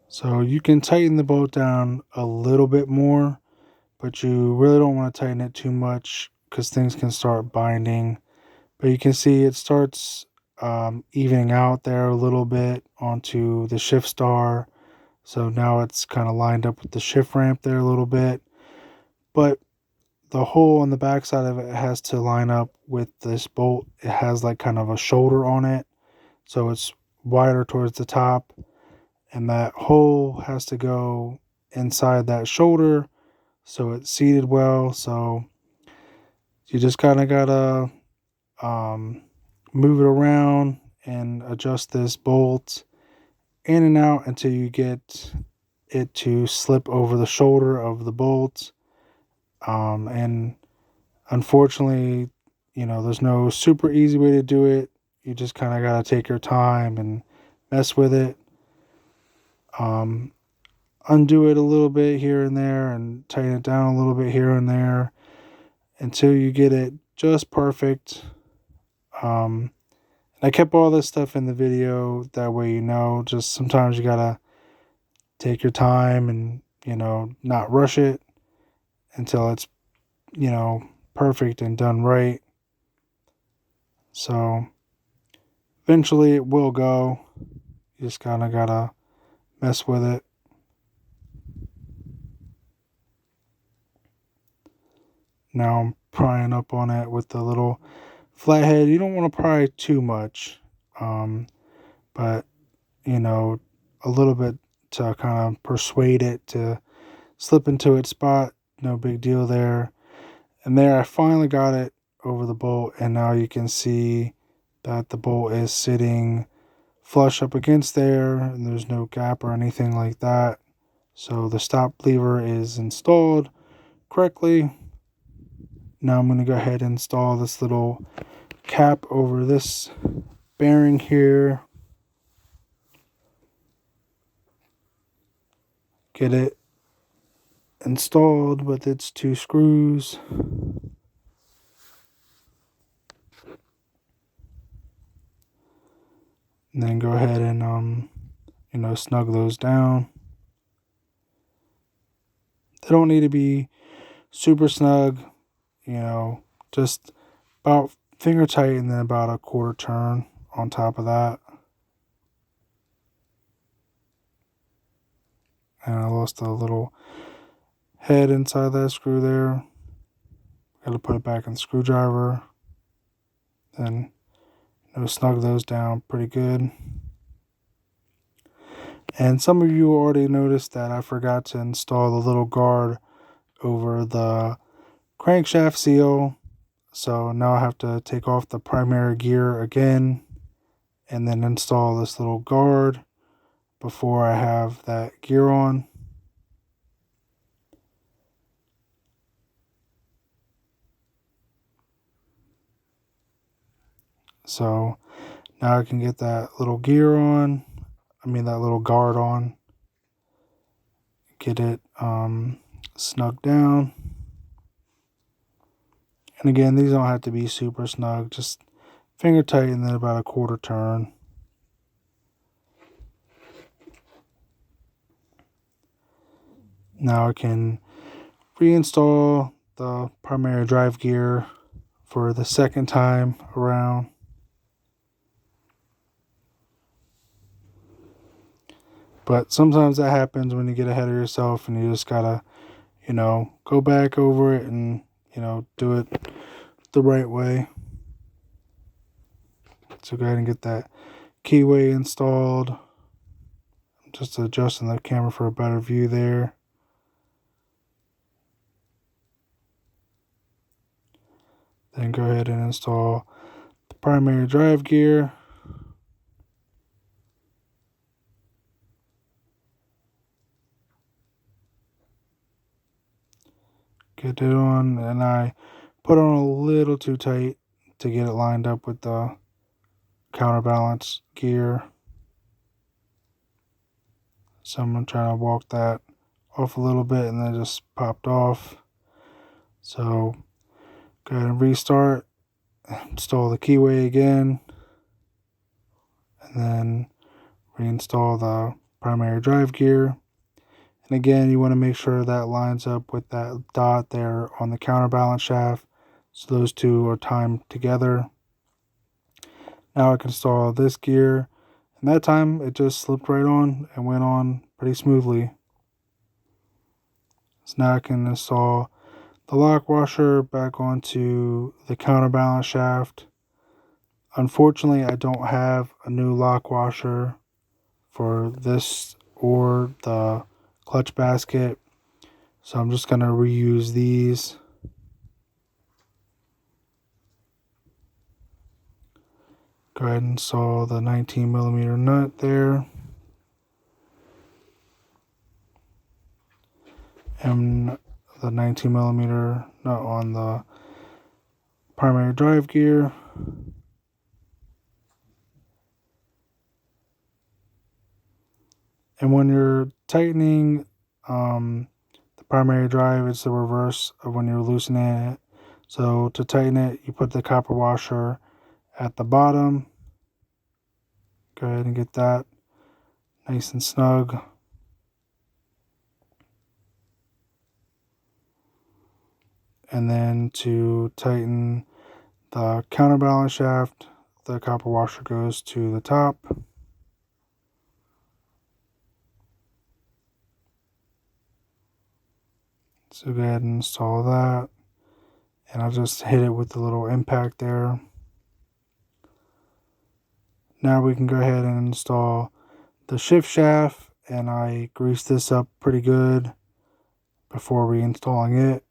So you can tighten the bolt down a little bit more, but you really don't want to tighten it too much because things can start binding. But you can see it starts evening out there a little bit onto the shift star. So now it's kind of lined up with the shift ramp there a little bit. But the hole on the back side of it has to line up with this bolt. It has like kind of a shoulder on it. So it's wider towards the top. And that hole has to go inside that shoulder so it's seated well. So you just kind of gotta move it around and adjust this bolt in and out until you get it to slip over the shoulder of the bolt. And unfortunately, there's no super easy way to do it. You just kind of gotta take your time and mess with it. Undo it a little bit here and there and tighten it down a little bit here and there until you get it just perfect. I kept all this stuff in the video, that way just sometimes you gotta take your time and not rush it until it's perfect and done right. So eventually it will go. You just kind of gotta mess with it. Now I'm prying up on it with the little flathead. You don't want to pry too much, but you know, a little bit to kind of persuade it to slip into its spot. No big deal there. And there I finally got it over the bolt, and now you can see that the bolt is sitting flush up against there, and there's no gap or anything like that. So the stop lever is installed correctly. Now I'm going to go ahead and install this little cap over this bearing here. Get it installed with its 2 screws. And then go ahead and snug those down. They don't need to be super snug, just about finger tight, and then about a quarter turn on top of that. And I lost a little head inside that screw there. Got to put it back in the screwdriver. Then snug those down pretty good. And some of you already noticed that I forgot to install the little guard over the crankshaft seal. So now I have to take off the primary gear again and then install this little guard before I have that gear on. So now I can get that little gear on, that little guard on, get it snug down. And again, these don't have to be super snug, just finger tight and then about a quarter turn. Now I can reinstall the primary drive gear for the second time around. But sometimes that happens when you get ahead of yourself and you just gotta, go back over it and, do it the right way. So go ahead and get that keyway installed. I'm just adjusting the camera for a better view there. Then go ahead and install the primary drive gear. Get it on, and I put on a little too tight to get it lined up with the counterbalance gear. So I'm going to try to walk that off a little bit, and then just popped off. So go ahead and restart, install the keyway again, and then reinstall the primary drive gear. And again, you want to make sure that lines up with that dot there on the counterbalance shaft, so those two are timed together. Now I can install this gear, and that time it just slipped right on and went on pretty smoothly. So now I can install the lock washer back onto the counterbalance shaft. Unfortunately, I don't have a new lock washer for this or the clutch basket, so I'm just going to reuse these. Go ahead and install the 19mm nut there. And the 19mm nut on the primary drive gear. And when you're tightening the primary drive, it's the reverse of when you're loosening it. So to tighten it, you put the copper washer at the bottom. Go ahead and get that nice and snug. And then to tighten the counterbalance shaft, the copper washer goes to the top. So go ahead and install that. and I'll just hit it with the little impact there. Now we can go ahead and install the shift shaft, and I greased this up pretty good before reinstalling it.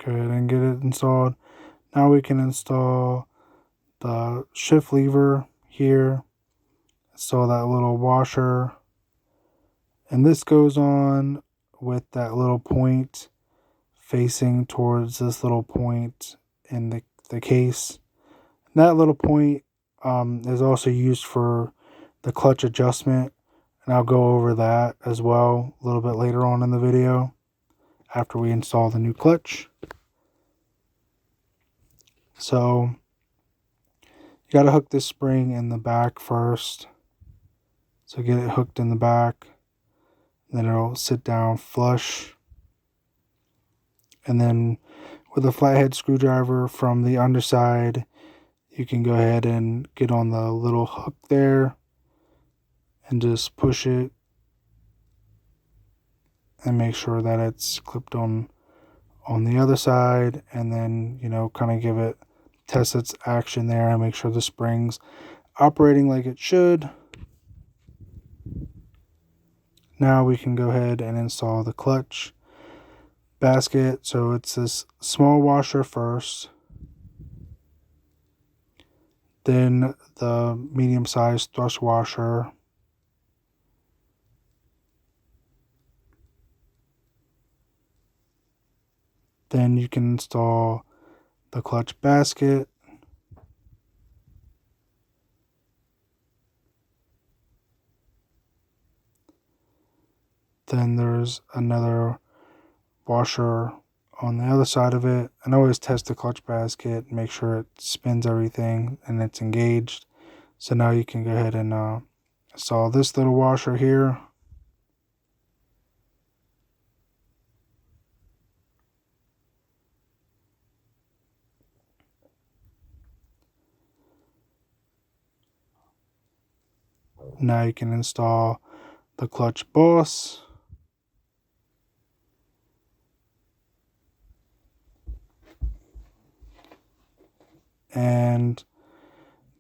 Go ahead and get it installed. Now we can install the shift lever here, install that little washer, and this goes on with that little point facing towards this little point in the case. And that little point is also used for the clutch adjustment, and I'll go over that as well a little bit later on in the video after we install the new clutch. So you got to hook this spring in the back first. So get it hooked in the back, then it'll sit down flush. And then with a flathead screwdriver from the underside, you can go ahead and get on the little hook there and just push it and make sure that it's clipped on the other side, and then, you know, kind of give it, test its action there and make sure the spring's operating like it should. Now we can go ahead and install the clutch basket. So it's this small washer first, then the medium-sized thrust washer, then you can install the clutch basket, then there's another washer on the other side of it. And always test the clutch basket, make sure it spins everything and it's engaged. So now you can go ahead and install this little washer here. Now you can install the clutch boss. And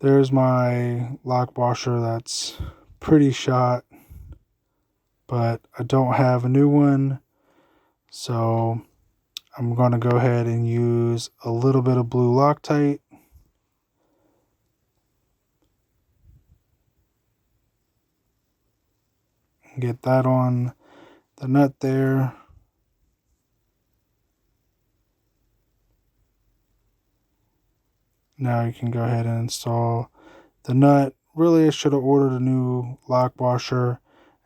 there's my lock washer that's pretty shot, but I don't have a new one. So I'm going to go ahead and use a little bit of blue Loctite. Get that on the nut there. Now you can go ahead and install the nut. Really, I should have ordered a new lock washer.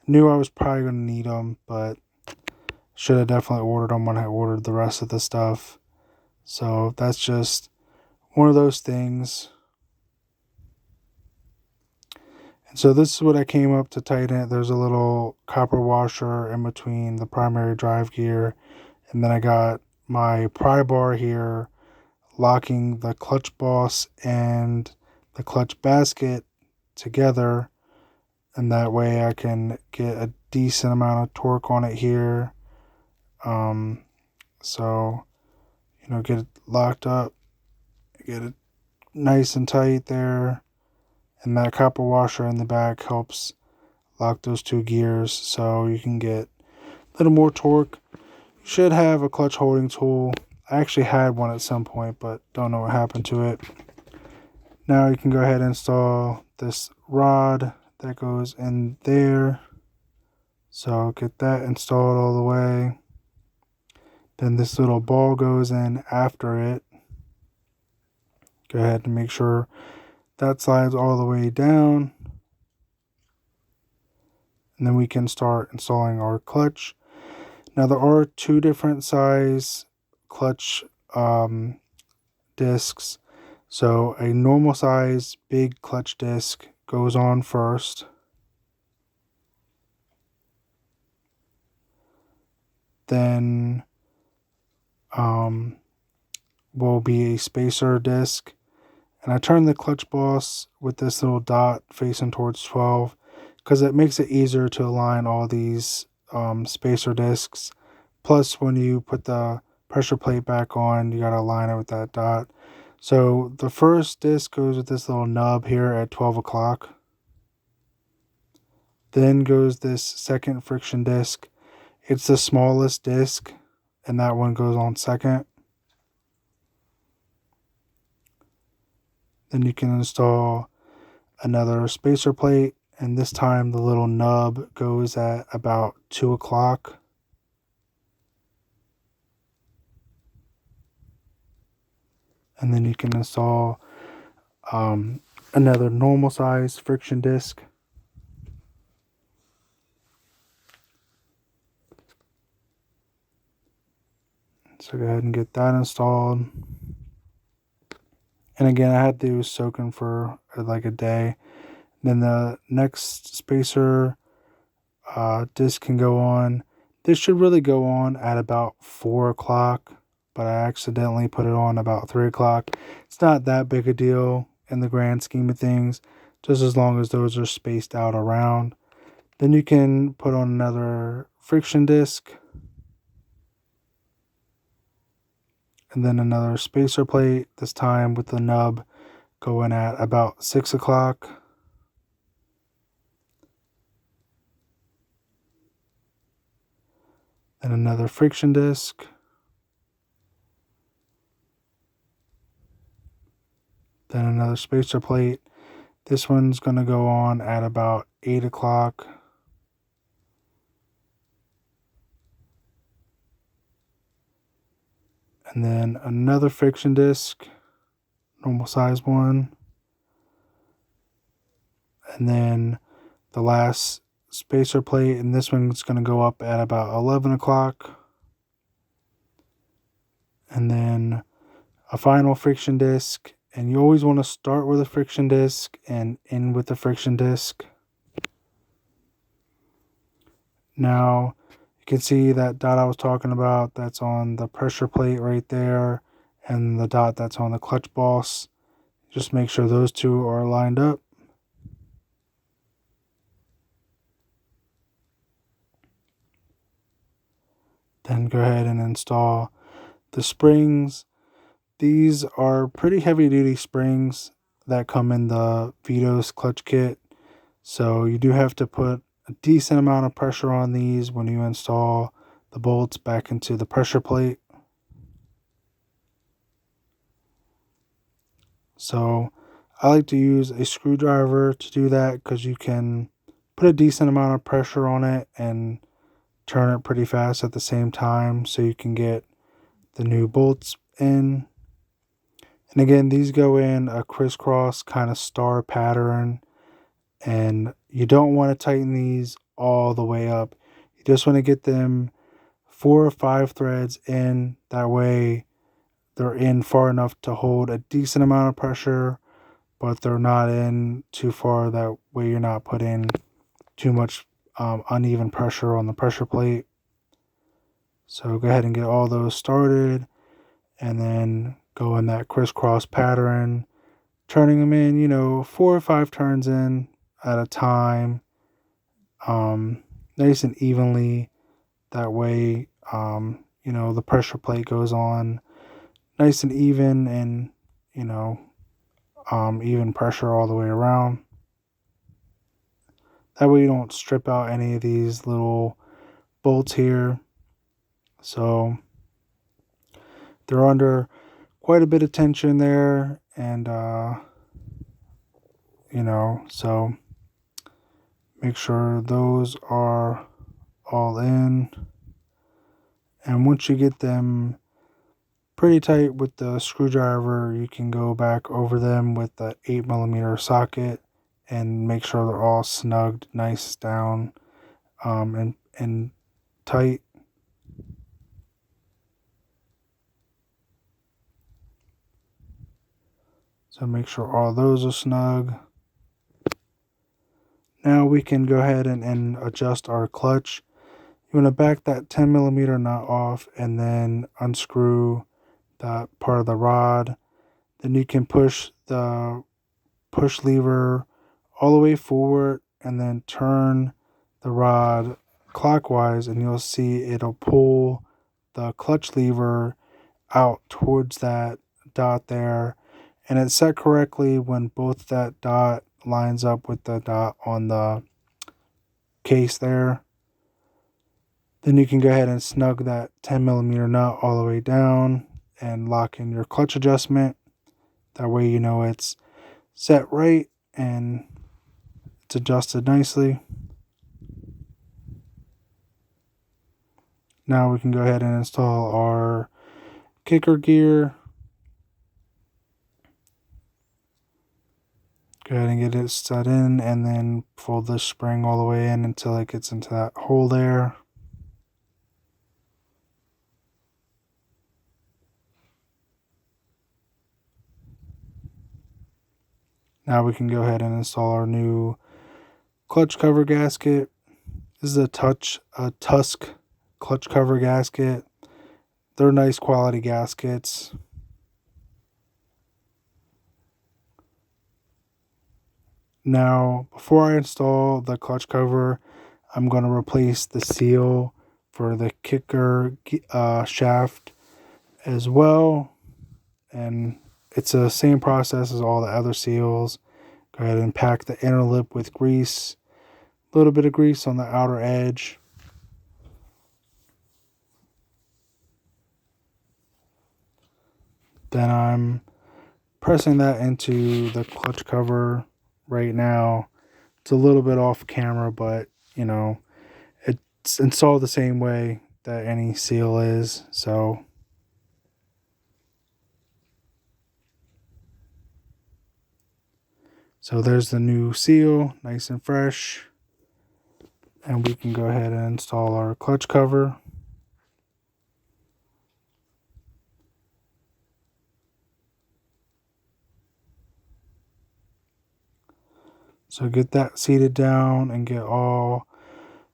Knew I was probably going to need them, but should have definitely ordered them when I ordered the rest of the stuff. So that's just one of those things. And so this is what I came up to tighten it. There's a little copper washer in between the primary drive gear, and then I got my pry bar here locking the clutch boss and the clutch basket together, and that way I can get a decent amount of torque on it here. So, you know, get it locked up, get it nice and tight there, and that copper washer in the back helps lock those two gears so you can get a little more torque. You should have a clutch holding tool. I actually had one at some point, but don't know what happened to it. Now you can go ahead and install this rod that goes in there. So get that installed all the way. Then this little ball goes in after it. Go ahead and make sure that slides all the way down. And then we can start installing our clutch. Now there are two different size clutch discs. So a normal size big clutch disc goes on first. Then will be a spacer disc. And I turn the clutch boss with this little dot facing towards 12 because it makes it easier to align all these spacer discs. Plus, when you put the pressure plate back on, you got to align it with that dot. So the first disc goes with this little nub here at 12 o'clock. Then goes this second friction disc. It's the smallest disc, and that one goes on second. Then you can install another spacer plate, and this time the little nub goes at about 2 o'clock. And then you can install another normal size friction disc. So go ahead and get that installed. And again, I had these soaking for like a day. Then the next spacer disc can go on. This should really go on at about 4 o'clock, but I accidentally put it on about 3 o'clock. It's not that big a deal in the grand scheme of things, just as long as those are spaced out around. Then you can put on another friction disc, and then another spacer plate, this time with the nub going at about 6 o'clock. Then another friction disc. Then another spacer plate. This one's going to go on at about 8 o'clock. And then another friction disc, normal size one. And then the last spacer plate, and this one's going to go up at about 11 o'clock. And then a final friction disc. And you always want to start with a friction disc and end with a friction disc. Now, you can see that dot I was talking about, that's on the pressure plate right there, and the dot that's on the clutch boss. Just make sure those two are lined up. Then go ahead and install the springs. These are pretty heavy duty springs that come in the Vitos clutch kit. So you do have to put a decent amount of pressure on these when you install the bolts back into the pressure plate. So I like to use a screwdriver to do that, because you can put a decent amount of pressure on it and turn it pretty fast at the same time, so you can get the new bolts in. And again, these go in a crisscross kind of star pattern, and you don't want to tighten these all the way up. You just want to get them 4 or 5 threads in. That way they're in far enough to hold a decent amount of pressure, but they're not in too far. That way you're not putting too much uneven pressure on the pressure plate. So go ahead and get all those started, and then go in that crisscross pattern, turning them in, 4 or 5 turns in at a time, nice and evenly. That way, the pressure plate goes on nice and even, and, even pressure all the way around. That way you don't strip out any of these little bolts here. So they're under quite a bit of tension there, and so make sure those are all in. And once you get them pretty tight with the screwdriver, you can go back over them with the 8mm socket and make sure they're all snugged nice down and tight. So make sure all those are snug. Now we can go ahead and adjust our clutch. You want to back that 10mm nut off and then unscrew that part of the rod. Then you can push the push lever all the way forward and then turn the rod clockwise, and you'll see it'll pull the clutch lever out towards that dot there, and it's set correctly when both that dot lines up with the dot on the case there. Then you can go ahead and snug that 10mm nut all the way down and lock in your clutch adjustment. That way you know it's set right and it's adjusted nicely. Now we can go ahead and install our kicker gear. Go ahead and get it set in, and then fold this spring all the way in until it gets into that hole there. Now we can go ahead and install our new clutch cover gasket. This is a Tusk clutch cover gasket. They're nice quality gaskets. Now, before I install the clutch cover, I'm going to replace the seal for the kicker shaft as well. And it's the same process as all the other seals. Go ahead and pack the inner lip with grease. A little bit of grease on the outer edge. Then I'm pressing that into the clutch cover right now. It's a little bit off camera, but you know, it's installed the same way that any seal is. So there's the new seal, nice and fresh. And we can go ahead and install our clutch cover. So get that seated down and get all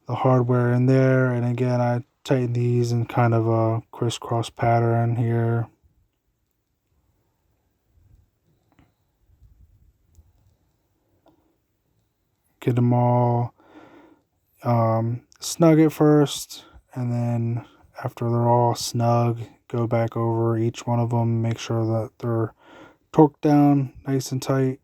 the hardware in there. And again, I tighten these in kind of a crisscross pattern here. Get them all snug at first, and then after they're all snug, go back over each one of them, make sure that they're torqued down nice and tight.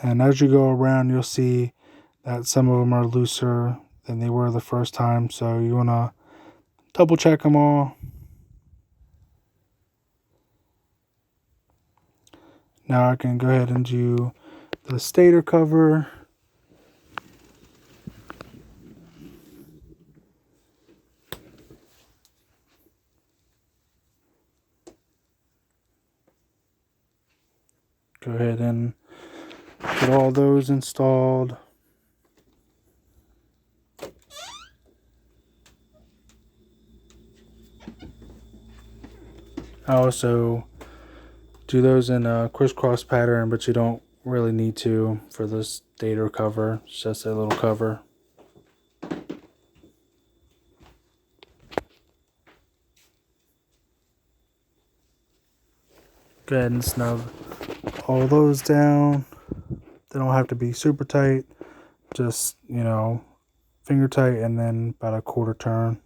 And as you go around, you'll see that some of them are looser than they were the first time, so you want to double check them all. Now I can go ahead and do the stator cover. Go ahead and get all those installed. I also do those in a crisscross pattern, but you don't really need to for the stator cover. It's just a little cover. Go ahead and snug all those down. They don't have to be super tight, just, you know, finger tight, and then about a quarter turn.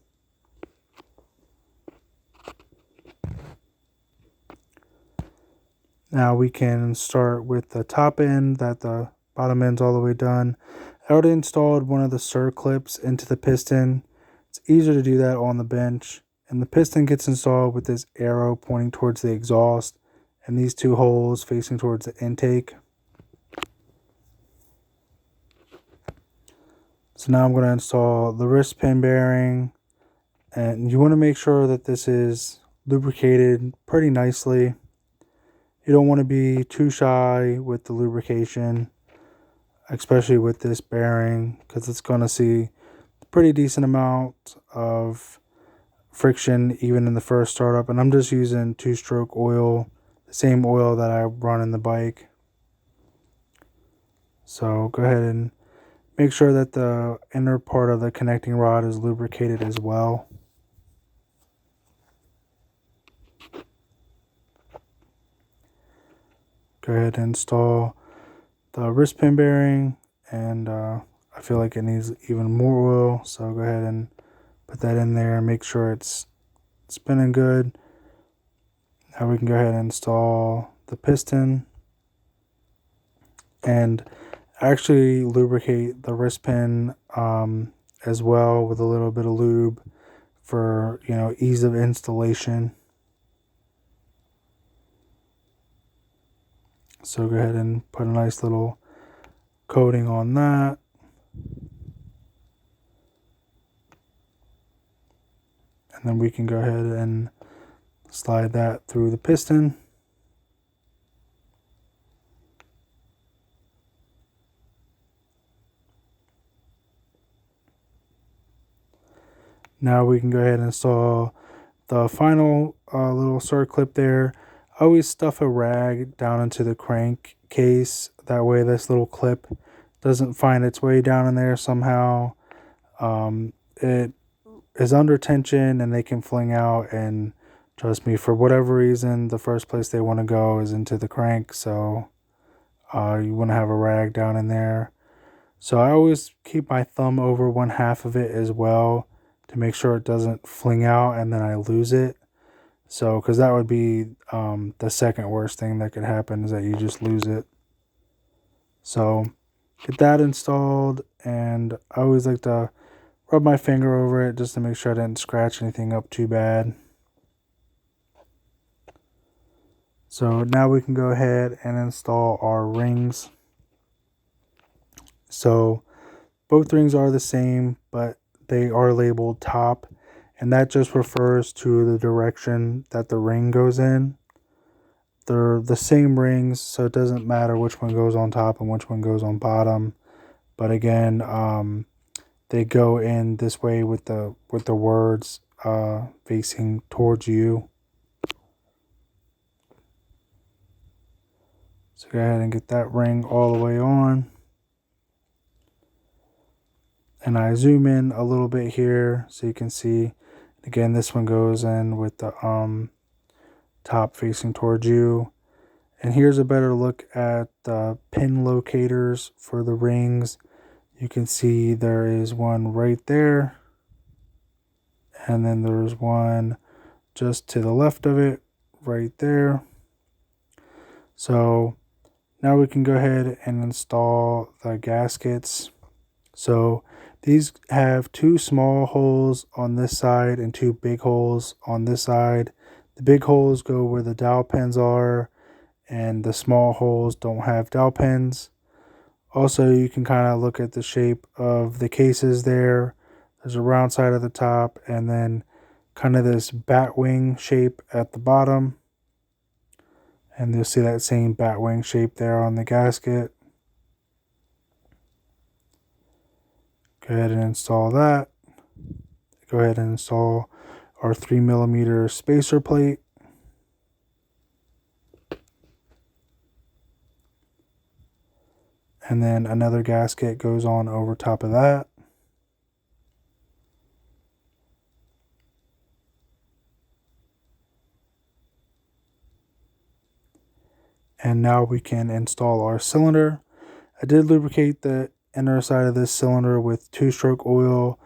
Now we can start with the top end, that the bottom end's all the way done. I already installed one of the circlips into the piston. It's easier to do that on the bench. And the piston gets installed with this arrow pointing towards the exhaust and these two holes facing towards the intake. So now I'm going to install the wrist pin bearing, and you want to make sure that this is lubricated pretty nicely. You don't want to be too shy with the lubrication, especially with this bearing, because it's going to see a pretty decent amount of friction even in the first startup. And I'm just using 2-stroke oil, the same oil that I run in the bike. So go ahead and make sure that the inner part of the connecting rod is lubricated as well. go ahead and install the wrist pin bearing, and I feel like it needs even more oil, so go ahead and put that in there and make sure it's spinning good. Now we can go ahead and install the piston and actually lubricate the wrist pin as well with a little bit of lube for, you know, ease of installation. So go ahead and put a nice little coating on that. And then we can go ahead and slide that through the piston. Now we can go ahead and install the final little circlip there. I always stuff a rag down into the crankcase. That way this little clip doesn't find its way down in there somehow. It is under tension and they can fling out, and trust me, for whatever reason, the first place they want to go is into the crank. So you want to have a rag down in there. So I always keep my thumb over one half of it as well to make sure it doesn't fling out and then I lose it. So, because that would be the second worst thing that could happen, is that you just lose it. So get that installed, and I always like to rub my finger over it just to make sure I didn't scratch anything up too bad. So now we can go ahead and install our rings. So both rings are the same, but they are labeled top, and that just refers to the direction that the ring goes in. They're the same rings, so it doesn't matter which one goes on top and which one goes on bottom. But again, they go in this way with the words facing towards you. So go ahead and get that ring all the way on. And I zoom in a little bit here so you can see. Again, this one goes in with the top facing towards you. And here's a better look at the pin locators for the rings. You can see there is one right there. And then there's one just to the left of it, right there. So now we can go ahead and install the gaskets. So these have two small holes on this side and two big holes on this side. The big holes go where the dowel pins are, and the small holes don't have dowel pins. Also, you can kind of look at the shape of the cases there. There's a round side at the top, and then kind of this bat wing shape at the bottom. And you'll see that same bat wing shape there on the gasket. Go ahead and install that. Go ahead and install our 3mm spacer plate. And then another gasket goes on over top of that. And now we can install our cylinder. I did lubricate the inner side of this cylinder with 2-stroke oil,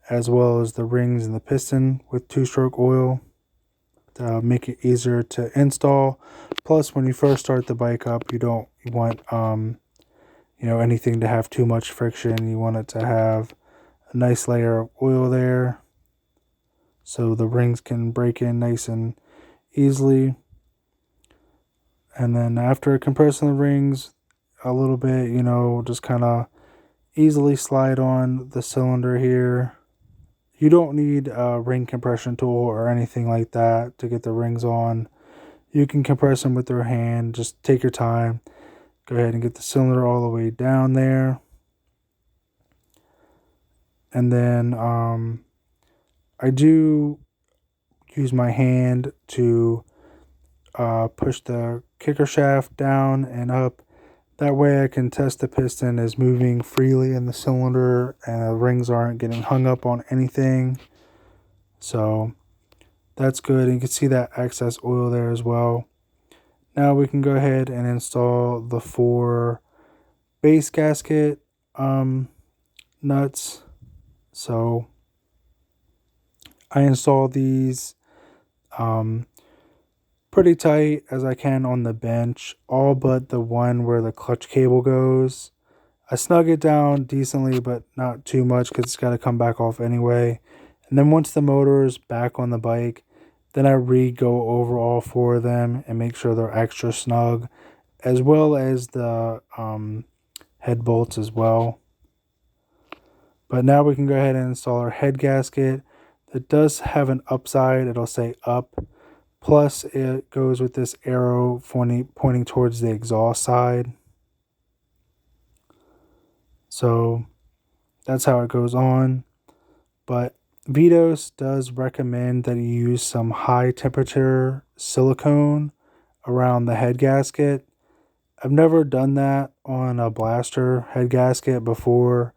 as well as the rings and the piston with 2-stroke oil to make it easier to install. Plus, when you first start the bike up, you don't want anything to have too much friction. You want it to have a nice layer of oil there, so the rings can break in nice and easily. And then after compressing the rings a little bit, just kind of easily slide on the cylinder here. You don't need a ring compression tool or anything like that to get the rings on. You can compress them with your hand. Just take your time. Go ahead and get the cylinder all the way down there. And then I do use my hand to push the kicker shaft down and up. That way I can test the piston is moving freely in the cylinder and the rings aren't getting hung up on anything. So that's good. And you can see that excess oil there as well. Now we can go ahead and install the 4 base gasket nuts. So I install these pretty tight as I can on the bench, all but the one where the clutch cable goes. I snug it down decently, but not too much because it's got to come back off anyway. And then once the motor is back on the bike, then I go over all 4 of them and make sure they're extra snug, as well as the head bolts as well. But now we can go ahead and install our head gasket. It does have an upside. It'll say up. Plus, it goes with this arrow pointing towards the exhaust side. So that's how it goes on. But Vitos does recommend that you use some high temperature silicone around the head gasket. I've never done that on a blaster head gasket before,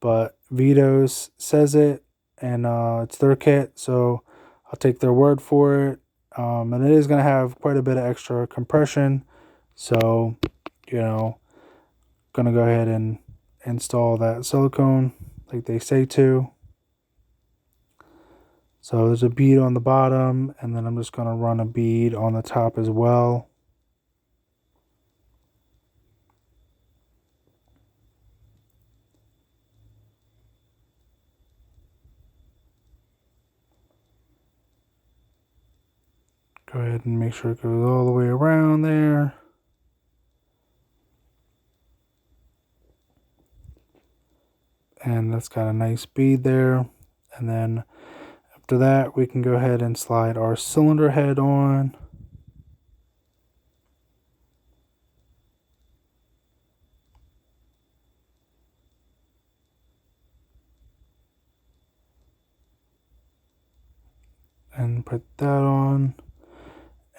but Vitos says it, and it's their kit, so I'll take their word for it. And it is going to have quite a bit of extra compression, so gonna go ahead and install that silicone like they say to. So there's a bead on the bottom, and then I'm just gonna run a bead on the top as well. Go ahead and make sure it goes all the way around there. And that's got a nice bead there. And then after that, we can go ahead and slide our cylinder head on. And put that on.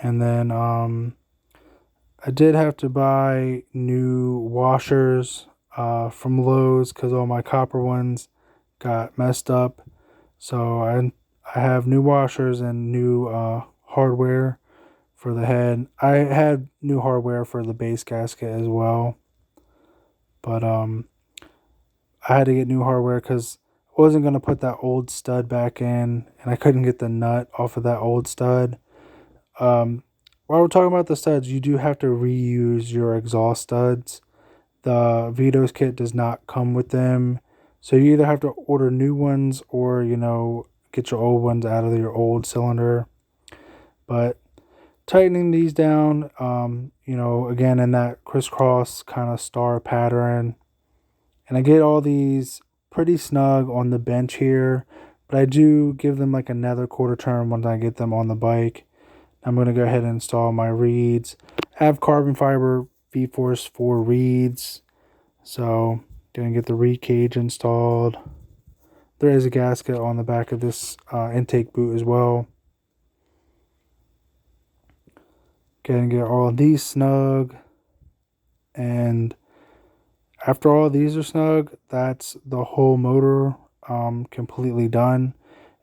And then I did have to buy new washers from Lowe's because all my copper ones got messed up. So I have new washers and new hardware for the head. I had new hardware for the base gasket as well, but I had to get new hardware because I wasn't going to put that old stud back in, and I couldn't get the nut off of that old stud. While we're talking about the studs, you do have to reuse your exhaust studs. The Vitos kit does not come with them, so you either have to order new ones or get your old ones out of your old cylinder. But tightening these down, again in that crisscross kind of star pattern, and I get all these pretty snug on the bench here, but I do give them like another quarter turn once I get them on the bike. I'm going to go ahead and install my reeds. I have carbon fiber V-Force 4 reeds, so going to get the reed cage installed. There is a gasket on the back of this intake boot as well. Go ahead and get all of these snug, and after all these are snug, that's the whole motor completely done.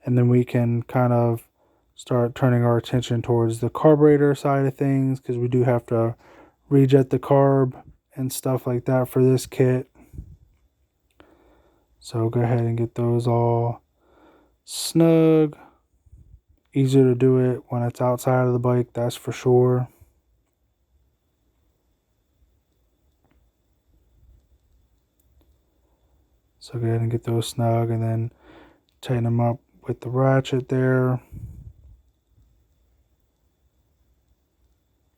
And then we can kind of start turning our attention towards the carburetor side of things, because we do have to rejet the carb and stuff like that for this kit. So go ahead and get those all snug. Easier to do it when it's outside of the bike, that's for sure. So go ahead and get those snug, and then tighten them up with the ratchet there.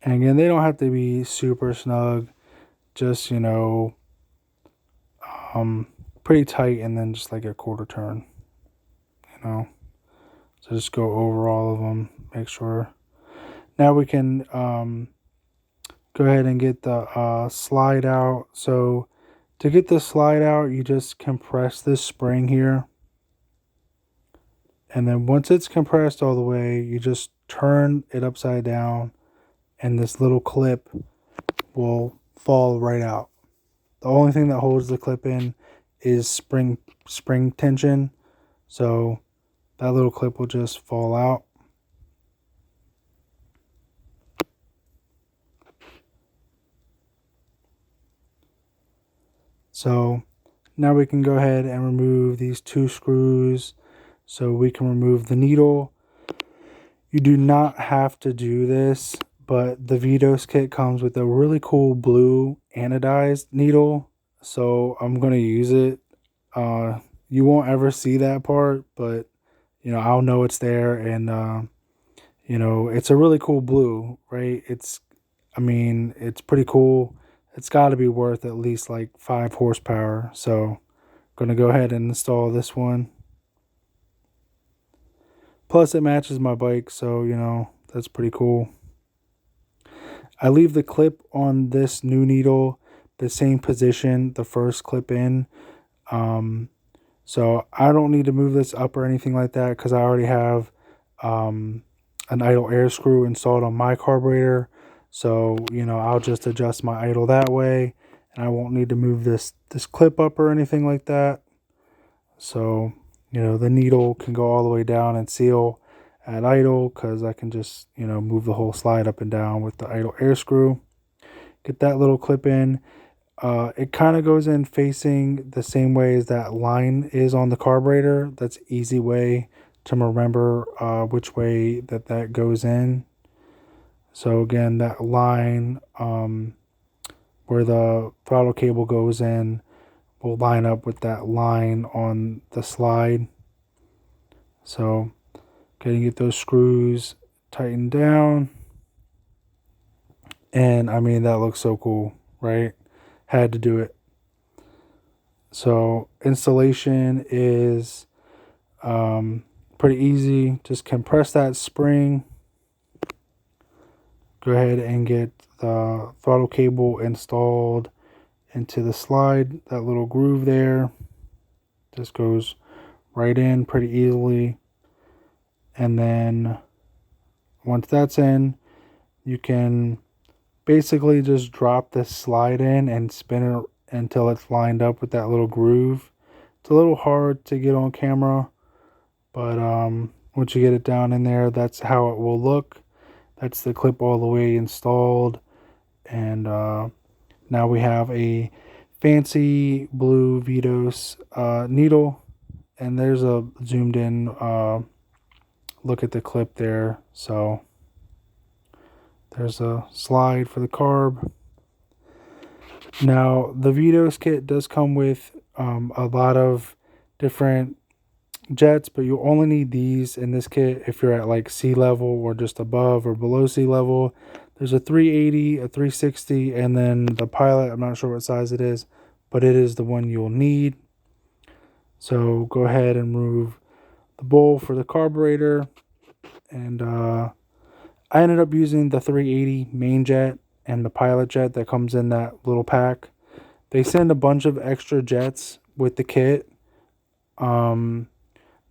And again, they don't have to be super snug, just pretty tight, and then just like a quarter turn, So just go over all of them, make sure. Now we can go ahead and get the slide out. So to get the slide out, you just compress this spring here. And then once it's compressed all the way, you just turn it upside down, and this little clip will fall right out. The only thing that holds the clip in is spring tension. So that little clip will just fall out. So now we can go ahead and remove these 2 screws so we can remove the needle. You do not have to do this, but the Vitos kit comes with a really cool blue anodized needle, so I'm going to use it. You won't ever see that part, but you know, I'll know it's there, and you know, it's a really cool blue, right? I mean, it's pretty cool. It's got to be worth at least like 5 horsepower. So, going to go ahead and install this one. Plus, it matches my bike, so you know, that's pretty cool. I leave the clip on this new needle the same position the first clip in. So I don't need to move this up or anything like that because I already have an idle air screw installed on my carburetor. So, you know, I'll just adjust my idle that way, and I won't need to move this clip up or anything like that. So, you know, the needle can go all the way down and seal at idle because I can just, you know, move the whole slide up and down with the idle air screw. Get that little clip in. It kind of goes in facing the same way as that line is on the carburetor. That's an easy way to remember which way that goes in. So again, that line where the throttle cable goes in will line up with that line on the slide. So gotta get those screws tightened down. And I mean, that looks so cool, right? Had to do it. So installation is pretty easy. Just compress that spring. Go ahead and get the throttle cable installed into the slide. That little groove there just goes right in pretty easily. And then once that's in, you can basically just drop this slide in and spin it until it's lined up with that little groove. It's a little hard to get on camera, but once you get it down in there, that's how it will look. That's the clip all the way installed, and now we have a fancy blue Vitos needle, and there's a zoomed in look at the clip there. So there's a slide for the carb. Now the Vitos kit does come with a lot of different jets, but you only need these in this kit if you're at like sea level or just above or below sea level. There's a 380, a 360, and then the Pilot. I'm not sure what size it is, but it is the one you'll need. So go ahead and remove the bowl for the carburetor, and I ended up using the 380 main jet and the Pilot jet that comes in that little pack. They send a bunch of extra jets with the kit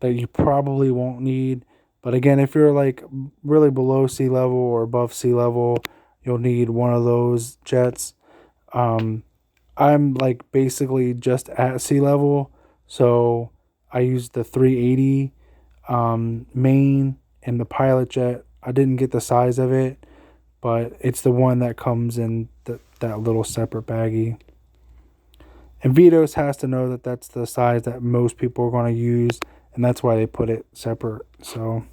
that you probably won't need. But again, if you're like really below sea level or above sea level, you'll need one of those jets. I'm like basically just at sea level, so I used the 380 main and the Pilot jet. I didn't get the size of it, but it's the one that comes in that little separate baggie. And Vitos has to know that that's the size that most people are going to use, and that's why they put it separate. So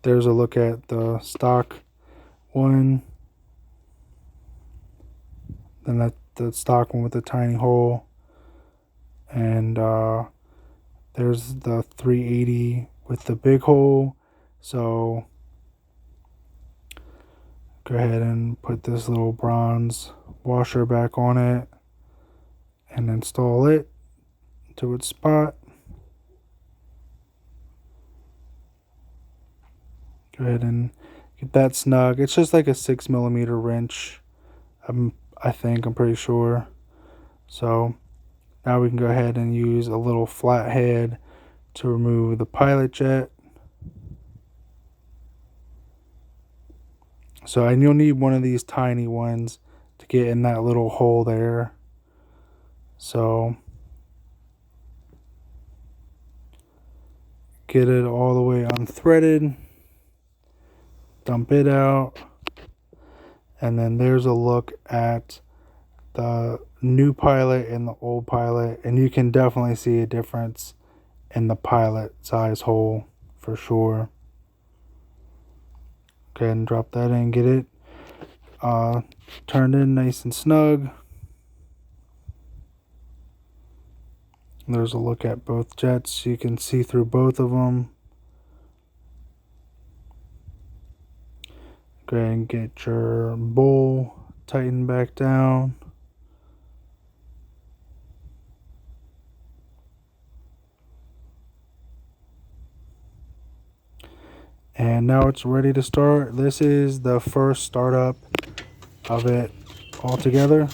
there's a look at the stock one. Then that the stock one with the tiny hole. And there's the 380 with the big hole. So go ahead and put this little bronze washer back on it and install it to its spot. Go ahead and get that snug. It's just like a 6mm wrench. I'm pretty sure. So now we can go ahead and use a little flathead to remove the Pilot jet. So, and you'll need one of these tiny ones to get in that little hole there. So get it all the way unthreaded, dump it out, and then there's a look at the new Pilot and the old Pilot, and you can definitely see a difference in the Pilot size hole for sure. Go ahead and drop that in, get it turned in nice and snug. There's a look at both jets. You can see through both of them. Go ahead and get your bowl tightened back down. And now it's ready to start. This is the first startup of it all together.